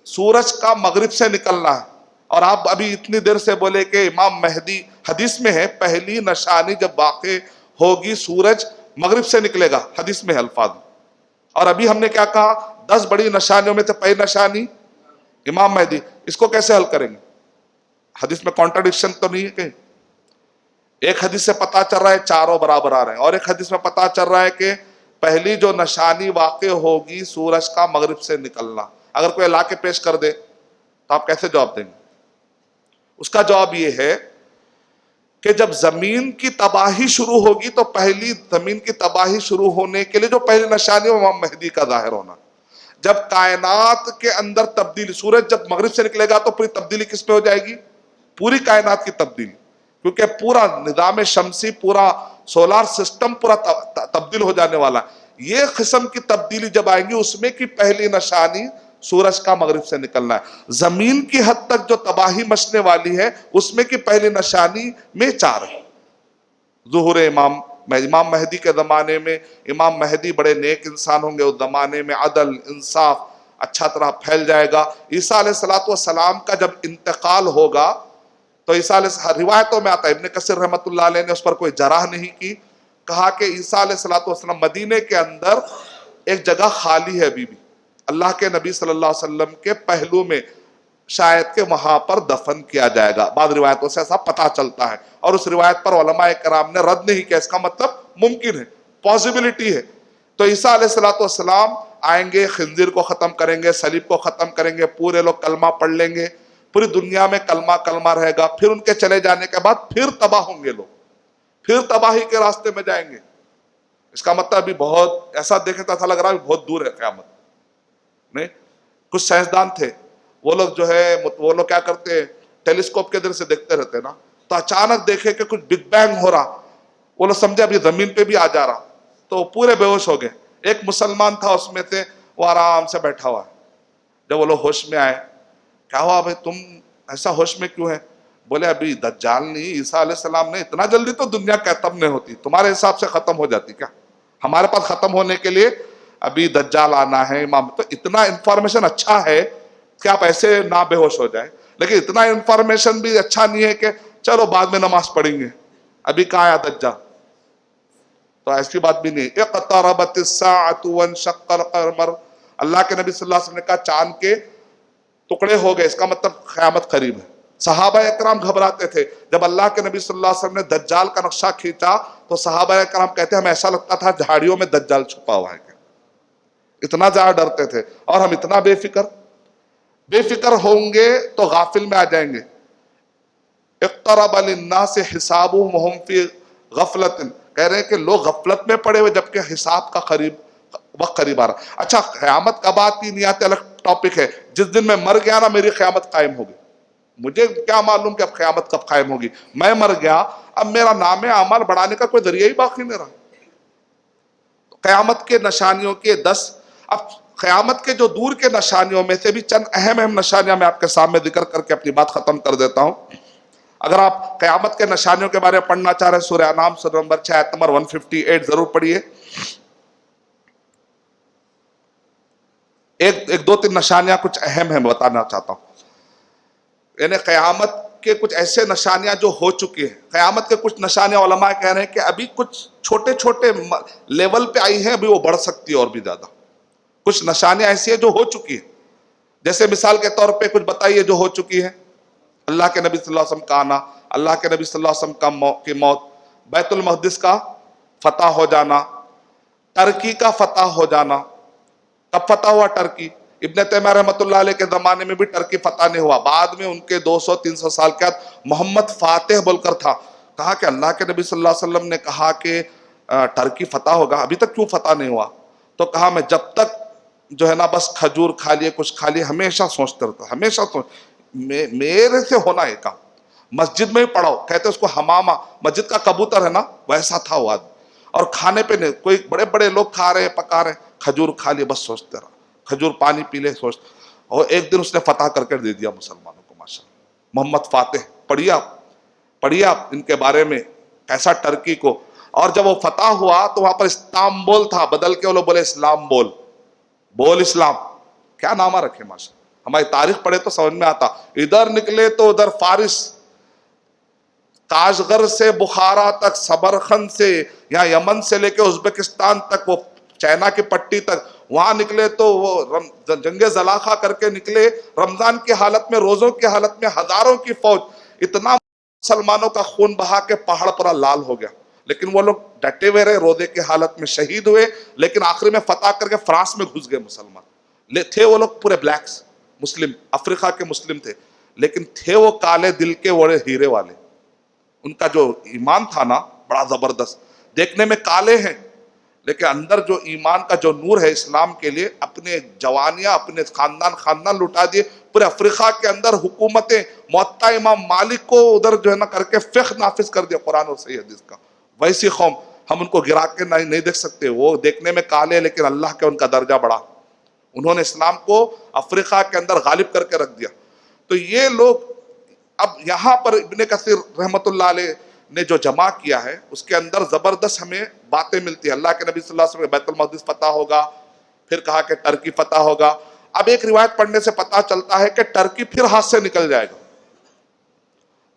سورج کا مغرب سے نکلنا ہے، اور آپ ابھی اتنی دیر سے بولے کہ امام مہدی، حدیث میں ہے پہلی نشانی جب واقع ہوگی سورج مغرب سے نکلے گا، حدیث میں ہے الفاظ۔ اور ابھی ہم نے کیا کہا؟ 10 بڑی نشانیوں میں سے پہلی نشانی امام مہدی، اس کو کیسے حل کریں گے؟ حدیث میں کانٹرڈکشن تو نہیں ہے کہیں؟ ایک حدیث سے پتا چل رہا ہے چاروں برابر آ رہے ہیں، اور ایک حدیث میں پتا چل رہا ہے کہ پہلی جو نشانی واقع ہوگی سورج کا مغرب سے نکلنا۔ اگر کوئی لا کے پیش کر دے تو آپ کیسے جواب دیں گے؟ اس کا جواب یہ ہے کہ جب زمین کی تباہی شروع ہوگی تو پہلی زمین کی تباہی شروع ہونے کے لیے جو پہلی نشانی ہے وہ امام مہدی کا ظاہر ہونا۔ جب کائنات کے اندر تبدیلی، سورج جب مغرب سے نکلے گا تو پوری تبدیلی کس پہ ہو جائے گی؟ پوری کائنات کی تبدیلی، کیونکہ پورا نظام شمسی، پورا سولار سسٹم پورا تبدیل ہو جانے والا ہے۔ یہ قسم کی تبدیلی جب آئیں گی اس میں کی پہلی نشانی سورج کا مغرب سے نکلنا ہے۔ زمین کی حد تک جو تباہی مچنے والی ہے اس میں کی پہلی نشانی میں 4 ہے۔ ظہور امام مہدی کے زمانے میں، امام مہدی بڑے نیک انسان ہوں گے، اس زمانے میں عدل، انصاف اچھا طرح پھیل جائے گا۔ عیسیٰ علیہ السلام کا جب انتقال ہوگا تو عیسیٰ علیہ روایتوں میں آتا ہے، ابن کثیر رحمۃ اللہ علیہ نے اس پر کوئی جرح نہیں کی، کہا کہ عیسیٰ علیہ السلام مدینے کے اندر ایک جگہ خالی ہے ابھی بھی، اللہ کے نبی صلی اللہ علیہ وسلم کے پہلو میں، شاید کہ وہاں پر دفن کیا جائے گا۔ بعض روایتوں سے ایسا پتہ چلتا ہے، اور اس روایت پر علماء کرام نے رد نہیں کیا، اس کا مطلب ممکن ہے، پاسبلٹی ہے۔ تو عیسیٰ علیہ السلام آئیں گے، خنزیر کو ختم کریں گے، صلیب کو ختم کریں گے، پورے لوگ کلمہ پڑھ لیں گے، پوری دنیا میں کلمہ رہے گا، پھر ان کے چلے جانے کے بعد پھر تباہ ہوں گے لوگ، پھر تباہی کے راستے میں جائیں گے۔ اس کا مطلب ابھی بہت ایسا دیکھیں تو ایسا لگ رہا ہے بہت دور ہے قیامت نہیں۔ کچھ سائنسدان تھے، وہ لوگ جو ہے وہ لوگ کیا کرتے، ٹیلیسکوپ کے ذریعے سے دیکھتے رہتے نا، تو اچانک دیکھے کہ کچھ بگ بینگ ہو رہا، وہ لوگ سمجھے ابھی زمین پہ بھی آ جا رہا، تو پورے بے ہوش ہو گئے۔ ایک مسلمان تھا اس میں سے، وہ آرام سے بیٹھا ہوا ہے۔ جب وہ لوگ ہوش میں آئے، کیا ہوا بھائی تم ایسا ہوش میں کیوں ہے؟ بولے ابھی دجال نہیں، عیسیٰ علیہ السلام نے، اتنا جلدی تو دنیا ختم نہیں ہوتی، تمہارے حساب سے ختم ہو جاتی کیا؟ ہمارے پاس ختم ہونے کے لیے ابھی دجال آنا ہے، امام، تو اتنا انفارمیشن اچھا ہے کہ آپ ایسے نہ بے ہوش ہو جائیں، لیکن اتنا انفارمیشن بھی اچھا نہیں ہے کہ چلو بعد میں نماز پڑھیں گے، ابھی کہاں آیا دجال؟ تو ایسی بات بھی نہیں۔ اقتربت الساعۃ وانشق القمر، اللہ کے نبی صلی اللہ علیہ وسلم نے کہا چاند کے ٹکڑے ہو گئے، اس کا مطلب قیامت قریب ہے۔ صحابہ اکرام گھبراتے تھے، جب اللہ کے نبی صلی اللہ علیہ وسلم نے دجال کا نقشہ کھینچا تو صحابہ اکرام کہتے ہیں ہمیں ایسا لگتا تھا جھاڑیوں میں دجال چھپا ہوا ہے، اتنا زیادہ ڈرتے تھے۔ اور ہم اتنا بے فکر ہوں گے تو غافل میں آ جائیں گے۔ اقترب للناس حسابهم وهم فی غفلۃ، کہہ رہے ہیں کہ لوگ غفلت میں پڑے ہوئے جبکہ حساب کا وقت قریب آ رہا۔ اچھا قیامت کب آتی نہیں آتی الگ ٹاپک ہے، جس دن میں مر گیا نا میری قیامت قائم ہوگی، مجھے کیا معلوم کہ اب قیامت کب قائم ہوگی، میں مر گیا اب میرا نام اعمال بڑھانے کا کوئی ذریعہ ہی باقی نہیں رہا۔ قیامت کے نشانیوں کے 10، اب قیامت کے جو دور کے نشانیوں میں سے بھی چند اہم نشانیاں میں آپ کے سامنے ذکر کر کے اپنی بات ختم کر دیتا ہوں۔ اگر آپ قیامت کے نشانیوں کے بارے میں پڑھنا چاہ رہے ہیں سورہ انعام سورہ نمبر 6 آیت نمبر 158 ضرور پڑھیے۔ ایک دو تین نشانیاں کچھ اہم ہیں بتانا چاہتا ہوں، یعنی قیامت کے کچھ ایسے نشانیاں جو ہو چکی ہیں۔ قیامت کے کچھ نشانیاں علماء کہہ رہے ہیں کہ ابھی کچھ چھوٹے لیول پہ آئی ہیں، ابھی وہ بڑھ سکتی ہے اور بھی زیادہ۔ کچھ نشانیاں ایسی ہیں جو ہو چکی ہیں، جیسے مثال کے طور پہ کچھ بتائیے جو ہو چکی ہیں۔ اللہ کے نبی صلی اللہ علیہ وسلم کا آنا، اللہ کے نبی صلی اللہ علیہ وسلم کی موت، بیت المقدس کا فتح ہو جانا، ٹرکی کا فتح ہو جانا۔ کب فتح ہوا ٹرکی؟ ابن تیمیہ رحمۃ اللہ علیہ کے زمانے میں بھی ٹرکی فتح نہیں ہوا، بعد میں ان کے 200-300 سال کے بعد محمد فاتح بول کر تھا، کہا کہ اللہ کے نبی صلی اللہ علیہ وسلم نے کہا کہ ٹرکی فتح ہوگا، ابھی تک کیوں فتح نہیں ہوا؟ تو کہا میں جب تک جو ہے نا بس کھجور کھا لیے کچھ کھا لیے، ہمیشہ سوچتے رہتا، ہمیشہ میرے سے ہونا ہے کام۔ مسجد میں ہی پڑھاؤ، کہتے اس کو حمامہ، مسجد کا کبوتر ہے نا ویسا تھا وہ آدمی، اور کھانے پہ نہیں، کوئی بڑے لوگ کھا رہے ہیں پکا رہے ہیں، کھجور کھا لیے بس سوچتے رہا، کھجور پانی پی لے سوچتے، اور ایک دن اس نے فتح کر دے دیا مسلمانوں کو ماشاءاللہ۔ محمد فاتح پڑھیے آپ ان کے بارے میں کیسا ٹرکی کو، اور جب وہ فتح ہوا تو وہاں پر استانبول تھا، بدل کے وہ لوگ بولے اسلام بول اسلام، کیا نامہ رکھے ماشاءاللہ۔ ہماری تاریخ پڑھے تو سمجھ میں آتا، ادھر نکلے تو ادھر فارس، کاشغر سے بخارا تک، سبرخند سے یا یمن سے لے کے ازبکستان تک، وہ چائنا کی پٹی تک، وہاں نکلے تو وہ جنگ زلاخہ کر کے نکلے، رمضان کی حالت میں، روزوں کی حالت میں، ہزاروں کی فوج، اتنا مسلمانوں کا خون بہا کے پہاڑ پورا لال ہو گیا، لیکن وہ لوگ ڈٹے ہوئے رہے، روزے کی حالت میں شہید ہوئے، لیکن آخری میں فتح کر کے فرانس میں گھس گئے مسلمان۔ تھے وہ لوگ پورے بلیکس، مسلم، افریقہ کے مسلم تھے، لیکن تھے وہ کالے دل کے بڑے ہیرے والے، ان کا جو ایمان تھا نا بڑا زبردست، دیکھنے میں کالے ہیں لیکن اندر جو ایمان کا جو نور ہے اسلام کے لیے، اپنے جوانیاں، اپنے خاندان لٹا دیے، پورے افریقہ کے اندر حکومتیں، موطا امام مالک کو ادھر جو ہے نا کر کے فقہ نافذ کر دیا قرآن اور صحیح حدیث کا۔ ویسی قوم ہم ان کو گرا کے نہیں دیکھ سکتے، وہ دیکھنے میں کالے لیکن اللہ کے ان کا درجہ بڑا، انہوں نے اسلام کو افریقہ کے اندر غالب کر کے رکھ دیا۔ تو یہ لوگ اب یہاں پر ابن کثیر رحمۃ اللہ علیہ نے جو جمع کیا ہے اس کے اندر زبردست ہمیں باتیں ملتی ہیں۔ اللہ کے نبی صلی اللہ علیہ وسلم بیت المقدس فتح ہوگا، پھر کہا کہ ٹرکی فتح ہوگا۔ اب ایک روایت پڑھنے سے پتہ چلتا ہے کہ ٹرکی پھر ہاتھ سے نکل جائے گا،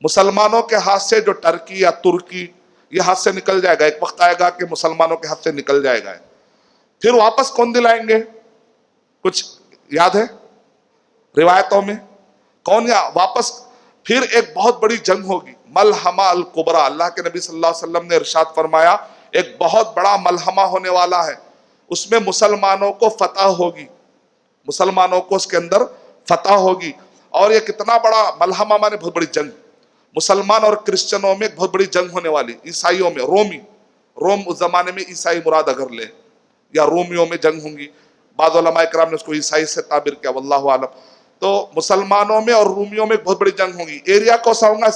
مسلمانوں کے ہاتھ سے جو ٹرکی یا ترکی یہ ہاتھ سے نکل جائے گا، ایک وقت آئے گا کہ مسلمانوں کے ہاتھ سے نکل جائے گا۔ پھر واپس کون دلائیں گے؟ کچھ یاد ہے روایتوں میں کون واپس؟ پھر ایک بہت بڑی جنگ ہوگی، ملحمہ الکبریٰ، اللہ کے نبی صلی اللہ علیہ وسلم نے ارشاد فرمایا ایک بہت بڑا ملحمہ ہونے والا ہے، اس میں مسلمانوں کو فتح ہوگی، مسلمانوں کو اس کے اندر فتح ہوگی۔ اور یہ کتنا بڑا ملحمہ، مانے بہت بڑی جنگ، مسلمان اور کرسچنوں میں ایک بہت بڑی جنگ ہونے والی، عیسائیوں میں، روم اس زمانے میں عیسائی مراد اگر لے، یا رومیوں میں جنگ ہوں گی، بعض علماء کرام نے اس کو عیسائی سے تعبیر کیا، واللہ عالم۔ تو مسلمانوں میں اور رومیوں میں ایک بہت بڑی جنگ ہوگی۔ ایریا کو سا ہوگا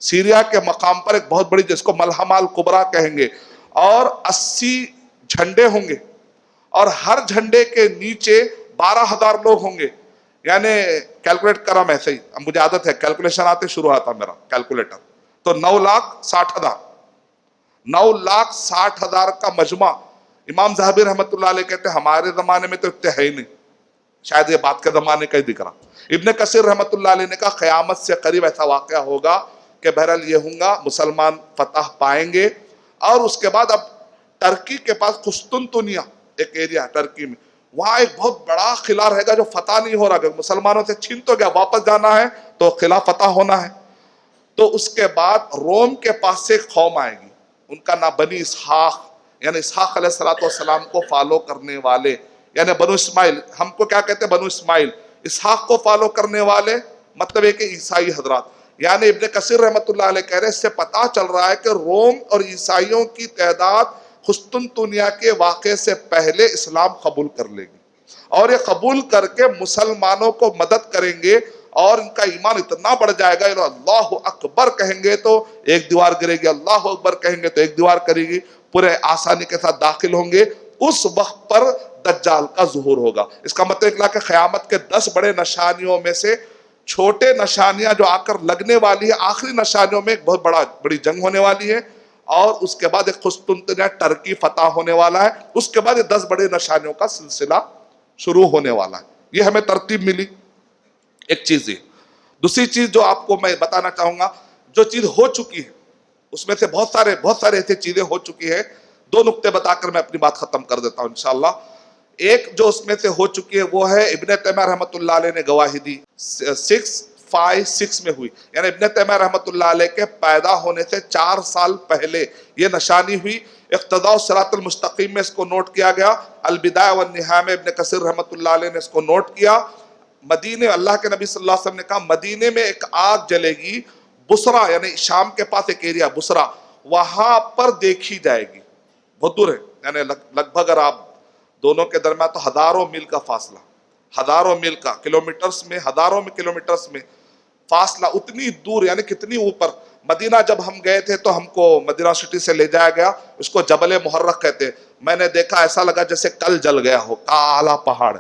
سیریا کے مقام پر ایک بہت بڑی، جس کو ملحمہ الکبریٰ کہیں گے، اور 80 جھنڈے ہوں گے، اور ہر جھنڈے کے نیچے 12,000 لوگ ہوں گے، یعنی کیلکولیٹ کرا میں ایسے ہی، اب مجھے عادت ہے کیلکولیشن آتے شروع آتا میرا کیلکولیٹر، تو 9,60,000 9,60,000 کا مجمع. امام ذہبی رحمۃ اللہ علیہ کہتے ہیں ہمارے زمانے میں تو اتنے ہے ہی نہیں، شاید یہ بات کے زمانے کا ہی دکھ رہا. ابن کثیر رحمۃ اللہ علیہ نے کہا قیامت سے قریب ایسا واقعہ ہوگا کہ بہرحال یہ ہوں گا مسلمان فتح پائیں گے. اور اس کے بعد اب ٹرکی کے پاس قسطنطنیہ ایک ایریا ٹرکی میں، وہاں ایک بہت بڑا قلعہ رہے گا جو فتح نہیں ہو رہا، کہ مسلمانوں سے چھین تو گیا، واپس جانا ہے تو قلعہ فتح ہونا ہے. تو اس کے بعد روم کے پاس سے ایک قوم آئے گی، ان کا نام بنی اسحاق، یعنی اسحاق علیہ السلام کو فالو کرنے والے، یعنی بنو اسماعیل. ہم کو کیا کہتے ہیں؟ بنو اسماعیل. اسحاق کو فالو کرنے والے مطلب ہے کہ عیسائی حضرات. یعنی ابن کثیر رحمۃ اللہ علیہ کہہ رہے ہیں اس سے پتہ چل رہا ہے کہ روم اور عیسائیوں کی تعداد قسطنطنیہ کے واقعے سے پہلے اسلام قبول کر لے گی، اور یہ قبول کر کے مسلمانوں کو مدد کریں گے، اور ان کا ایمان اتنا بڑھ جائے گا، اللہ اکبر کہیں گے تو ایک دیوار گرے گی، اللہ اکبر کہیں گے تو ایک دیوار کرے گی، پورے آسانی کے ساتھ داخل ہوں گے. اس وقت پر دجال کا ظہور ہوگا. اس کا مطلب کہ قیامت کے 10 بڑے نشانیوں میں سے چھوٹے نشانیاں جو آ کر لگنے والی ہے، آخری نشانیوں میں ایک بہت بڑی جنگ ہونے والی ہے، اور اس کے بعد ایک قسطنطنیہ ٹرکی فتح ہونے والا ہے. اس کے بعد یہ 10 بڑے نشانیوں کا سلسلہ شروع ہونے والا ہے. یہ ہمیں ترتیب ملی. ایک چیز یہ. دوسری چیز جو آپ کو میں بتانا چاہوں گا، جو چیز ہو چکی ہے اس میں سے بہت سارے ایسے چیزیں ہو چکی ہے. 2 نقطے بتا کر میں اپنی بات ختم کر دیتا ہوں انشاءاللہ. ایک جو اس میں سے ہو چکی ہے وہ ہے ابن تیمیہ رحمۃ اللہ علیہ نے گواہی دی 656 میں ہوئی، یعنی ابن تیمیہ رحمۃ اللہ علیہ کے پیدا ہونے سے 4 سال پہلے یہ نشانی ہوئی. اقتداء الصراط المستقیم میں اس کو نوٹ کیا گیا. البدایہ والنہایہ میں ابن کثیر رحمۃ اللہ علیہ نے اس کو نوٹ کیا. مدینے، اللہ کے نبی صلی اللہ علیہ وسلم نے کہا مدینے میں ایک آگ جلے گی، بصرہ یعنی شام کے پاس ایک ایریا بصرہ، وہاں پر دیکھی جائے گی. بہت دور ہے، یعنی لگ بھگ اگر آپ دونوں کے درمیان تو ہزاروں میل کا فاصلہ، ہزاروں میل کا، کلومیٹرز میں، ہزاروں میں کلومیٹرز میں فاصلہ، اتنی دور، یعنی کتنی اوپر. مدینہ جب ہم گئے تھے تو ہم کو مدینہ سٹی سے لے جایا گیا، اس کو جبل محرق کہتے ہیں. میں نے دیکھا ایسا لگا جیسے کل جل گیا ہو، کالا پہاڑ.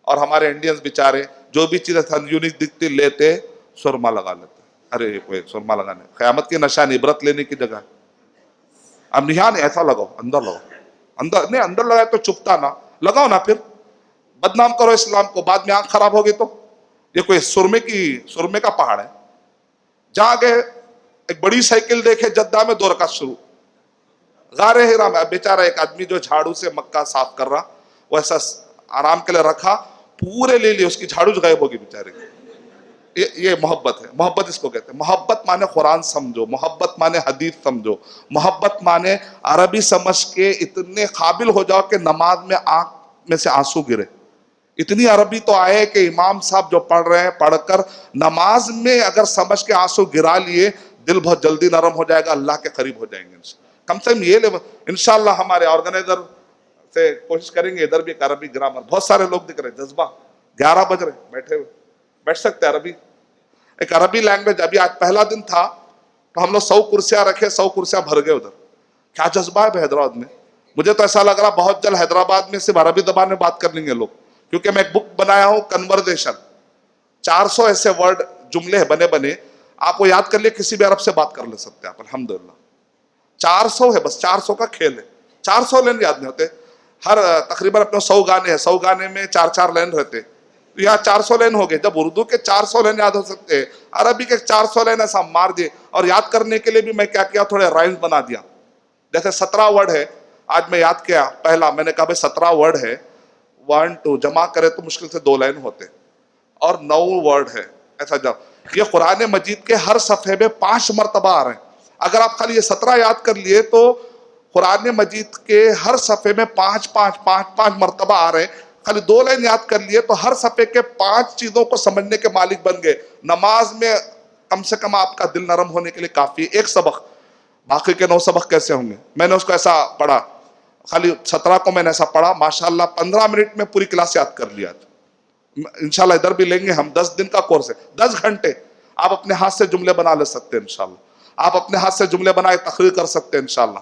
اور ہمارے انڈینز بیچارے جو بھی چیزیں یونیک دکھتی لیتے سرما لگا لیتے. ارے کوئی سرما لگانے قیامت کی نشانی، عبرت لینے کی جگہ. اب نشان ایسا لگاؤ، اندر لگاؤ، اندر نہیں، اندر لگائے تو چپتا نہ، لگاؤ نا، پھر بدنام کرو اسلام کو، بعد میں آنکھ خراب ہوگی تو. یہ کوئی سرمے کا پہاڑ ہے. جہاں گئے ایک بڑی سائیکل دیکھے جدہ میں 2 رکعت شروع. غار ہرا میں بیچارہ ایک آدمی جو جھاڑو سے مکہ صاف کر رہا، وہ ایسا آرام کے لیے رکھا، پورے لے لیے، اس کی جھاڑو جو غائب ہوگی بیچارے کی. یہ محبت ہے. محبت اس کو کہتے ہیں. محبت مانے قرآن سمجھو، محبت مانے حدیث سمجھو، محبت مانے عربی سمجھ کے اتنے قابل ہو جاؤ کہ نماز میں آنکھ میں سے آنسو گرے. اتنی عربی تو آئے کہ امام صاحب جو پڑھ رہے ہیں پڑھ کر نماز میں اگر سمجھ کے آنسو گرا لیے، دل بہت جلدی نرم ہو جائے گا، اللہ کے قریب ہو جائیں گے. کم سے کم یہ انشاءاللہ ہمارے آرگنائزر سے کوشش کریں گے ادھر بھی ایک عربی گرامر. بہت سارے لوگ دکھ رہے ہیں، جذبہ 11 بج رہے بیٹھے ہوئے، بیٹھ سکتے عربی، ایک عربی لینگویج. ابھی آج پہلا دن تھا تو ہم لوگ 100 کرسیاں رکھے، 100 کرسیاں بھر گئے ادھر. کیا جذبہ ہے حیدرآباد میں. مجھے تو ایسا لگ رہا بہت جلد حیدرآباد میں صرف عربی زبان میں بات کر لیں گے لوگ، کیونکہ میں ایک بک بنایا ہوں کنورزیشن. 400 ایسے ورڈ جملے بنے آپ وہ یاد کر لیے، کسی بھی عرب سے بات کر لے سکتے ہیں آپ الحمدللہ. 400 ہے، بس 400 کا کھیل ہے. 400 لائن یاد نہیں ہوتے. ہر تقریباً اپنے 100 گانے ہیں، 100 گانے میں 4 لائن رہتے. تو یہاں 400 لائن ہو گئے. جب اردو کے 400 لائن یاد ہو سکتے ہیں، عربی کے 400 لائن ایسا مار دیے. اور یاد کرنے کے لیے بھی میں کیا تھوڑے رائمز بنا دیا. جیسے 17 ورڈ ہے، آج میں یاد کیا پہلا، میں نے کہا بھائی 17 ورڈ ہے، 1 2 جمع کرے تو مشکل سے 2 لائن ہوتے، اور 9 ورڈ ہے. ایسا جب یہ قرآن مجید کے ہر صفحے میں 5 مرتبہ آ رہے ہیں. اگر آپ خالی یہ 17 یاد کر لیے تو قرآن مجید کے ہر صفحے میں 5 مرتبہ آ رہے ہیں. خالی 2 لائن یاد کر لیے تو ہر صفحے کے 5 چیزوں کو سمجھنے کے مالک بن گئے. نماز میں کم سے کم آپ کا دل نرم ہونے کے لیے کافی ایک سبق. باقی کے 9 سبق کیسے ہوں گے؟ میں نے اس کو ایسا پڑھا، خالی 17 کو میں نے ایسا پڑھا، ماشاءاللہ 15 منٹ میں پوری کلاس یاد کر لیا. انشاءاللہ ادھر بھی لیں گے ہم، 10 دن کا کورس ہے، 10 گھنٹے آپ اپنے ہاتھ سے جملے بنا لے سکتے ہیں انشاءاللہ. آپ اپنے ہاتھ سے جملے بنائے تقریر کر سکتے ہیں انشاءاللہ.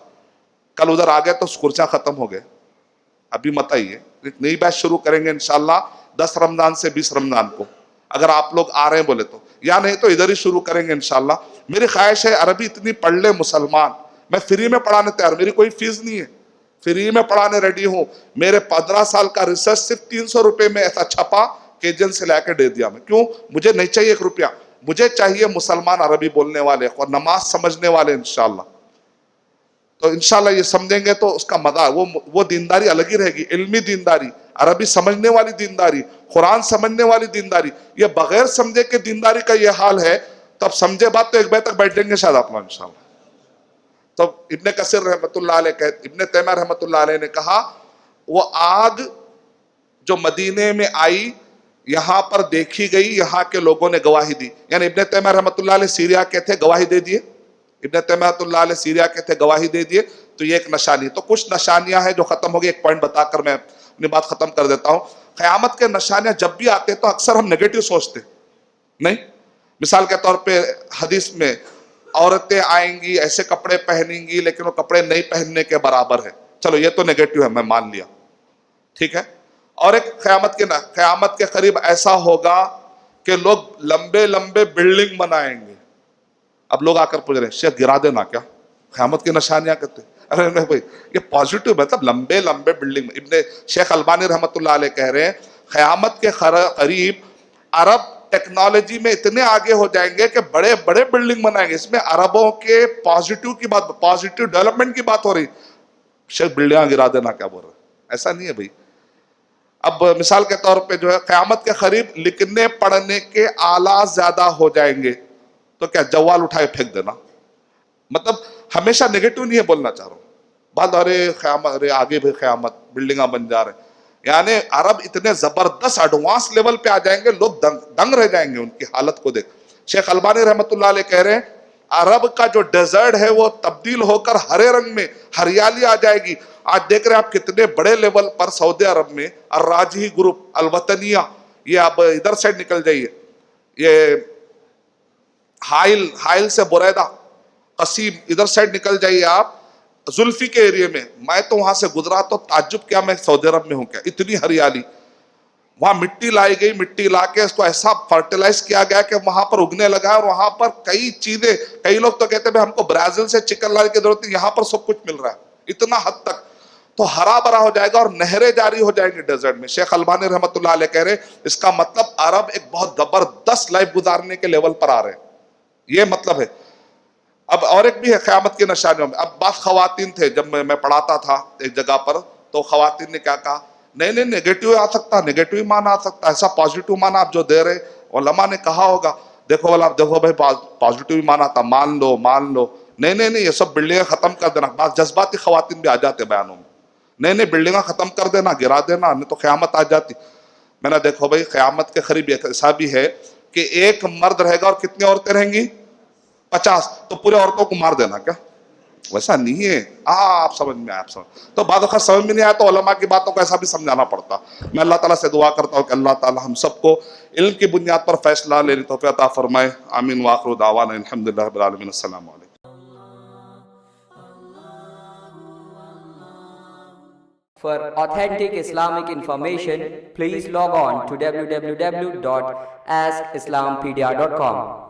کل ادھر آ گئے تو کرسیاں ختم ہو گئے، ابھی مت آئیے، ایک نئی بیچ شروع کریں گے انشاءاللہ. 10 رمضان سے 20 رمضان کو اگر آپ لوگ آ رہے ہیں بولے تو, یا نہیں تو ادھر ہی شروع کریں گے انشاءاللہ. میری خواہش ہے عربی اتنی پڑھ لے مسلمان, میں فری میں پڑھانے تیار, میری کوئی فیس نہیں ہے, فری میں پڑھانے ریڈی ہوں. میرے 15 سال کا ریسرچ صرف 300 روپے میں ایسا چھپا کہ ایجنٹ سے لے کے دے دیا میں. کیوں؟ مجھے نہیں چاہیے 1 روپیہ, مجھے چاہیے مسلمان عربی بولنے والے اور نماز سمجھنے والے انشاءاللہ. تو انشاءاللہ یہ سمجھیں گے تو اس کا مزہ, وہ دینداری الگ ہی رہے گی, علمی دینداری, عربی سمجھنے والی دینداری, قرآن سمجھنے والی دینداری. یہ بغیر سمجھے کہ دینداری کا یہ حال ہے, تب سمجھے بات تو 1 بجے تک بیٹھ جائیں گے شاید آپ لوگ انشاءاللہ. تو ابن کثیر رحمۃ اللہ علیہ ابن تیمیہ رحمۃ اللہ علیہ نے کہا وہ آگ جو مدینے میں آئی یہاں پر دیکھی گئی, یہاں کے لوگوں نے گواہی دی. یعنی ابن تیمیہ رحمۃ اللہ علیہ سیریا کے تھے, گواہی دے دیے. ابن تیمیہ رحمۃ اللہ علیہ سیریا کے تھے, گواہی دے دیے. تو یہ ایک نشانی. تو کچھ نشانیاں ہیں جو ختم ہو گئی, ایک پوائنٹ بتا کر میں اپنی بات ختم کر دیتا ہوں. قیامت کے نشانیاں جب بھی آتے تو اکثر ہم نیگیٹو سوچتے نہیں. مثال کے طور پہ حدیث میں عورتیں آئیں گی ایسے کپڑے پہنیں گی لیکن وہ کپڑے نہیں پہننے کے برابر ہے. چلو یہ تو نیگیٹو ہے, میں مان لیا, ٹھیک ہے. اور ایک قیامت کے قریب ایسا ہوگا کہ لوگ لمبے لمبے بلڈنگ بنائیں گے. اب لوگ آ کر پوچھ رہے ہیں شیخ گرا دینا کیا, قیامت کی نشانیاں کہتے ہیں. ارے نہیں بھائی, یہ پازیٹو مطلب لمبے لمبے بلڈنگ. ابن شیخ البانی رحمۃ اللہ علیہ کہہ رہے ہیں قیامت کے قریب عرب ٹیکنالوجی میں اتنے آگے ہو جائیں گے کہ بڑے بڑے بلڈنگ بنائیں گے. اس میں عربوں کے پازیٹو کی بات, پازیٹو ڈیولپمنٹ کی بات ہو رہی. شیخ بلڈنگاں گرا دینا کیا بول رہے ہیں, ایسا نہیں ہے بھائی. اب مثال کے طور پہ جو ہے قیامت کے قریب لکھنے پڑھنے کے آلات زیادہ ہو جائیں گے, تو کیا جوال اٹھائے پھینک دینا. مطلب ہمیشہ نیگیٹو نہیں ہے بولنا چاہ رہا ہوں. بعد ارے قیامت, ارے آگے بھی قیامت, بلڈنگاں بن جا رہے ہیں. یعنی عرب اتنے زبردست ایڈوانس لیول پہ آ جائیں گے, لوگ دنگ رہ جائیں گے ان کی حالت کو دیکھ. شیخ البانی رحمۃ اللہ علیہ کہہ رہے ہیں عرب کا جو ڈیزرٹ ہے وہ تبدیل ہو کر ہرے رنگ میں ہریالی آ جائے گی. آج دیکھ رہے ہیں آپ کتنے بڑے لیول پر سعودی عرب میں الراجحی گروپ, الوطنیہ, یہ آپ ادھر سائڈ نکل جائیے, یہ حائل سے بریدہ, قصیم, ادھر سائڈ نکل جائیے آپ زلفی کے ایریے میں. میں تو وہاں سے گزرا تو تعجب کیا, میں سعودی عرب میں ہوں کیا, اتنی ہریالی. وہاں مٹی لائی گئی, مٹی لا کے اس کو ایسا فرٹیلائز کیا گیا کہ وہاں پر اگنے لگا. اور وہاں پر کئی چیزیں, کئی لوگ تو کہتے ہیں ہم کو برازیل سے چکن لانے کی ضرورت نہیں, یہاں پر سب کچھ مل رہا ہے, اتنا حد تک. تو ہرا بھرا ہو جائے گا اور نہریں جاری ہو جائیں گی ڈیزرٹ میں. شیخ البانی رحمۃ اللہ علیہ کہہ رہے اس کا مطلب عرب ایک بہت زبردست لائف گزارنے کے لیول پر آ رہے ہیں, یہ مطلب ہے. اب اور ایک بھی ہے قیامت کی نشانیوں میں. اب بعض خواتین تھے, جب میں پڑھاتا تھا ایک جگہ پر, تو خواتین نے کیا کہا, نہیں نیگیٹو آ سکتا, نیگیٹو ہی مانا آ سکتا, ایسا پازیٹو مانا آپ جو دے رہے. علماء نے کہا ہوگا دیکھو والا, دیکھو بھائی پازیٹو ہی مانا تھا, مان لو. نہیں یہ سب بلڈنگیں ختم کر دینا. بعض جذباتی خواتین بھی آ جاتے بیانوں میں, نہیں بلڈنگیں ختم کر دینا, گرا دینا, نہیں تو قیامت آ جاتی. میں نے دیکھو بھائی قیامت کے قریب ایسا بھی ہے کہ ایک مرد رہے گا اور کتنی عورتیں رہیں گی, 50, تو پورے عورتوں کو مار دینا کیا, ویسا نہیں ہے. آپ سمجھ میں آیا, آپ سمجھ. تو بعد وقت سمجھ میں نہیں آیا تو علماء کی باتوں کو ایسا بھی سمجھانا پڑتا. میں اللہ تعالیٰ سے دعا کرتا ہوں کہ اللہ تعالیٰ ہم سب کو علم کی بنیاد پر فیصلہ لینے توفیق عطا فرمائے. آمین وآخر دعوانا الحمدللہ رب العالمین. السلام علیکم. For authentic Islamic information, please log on to www.askislampedia.com.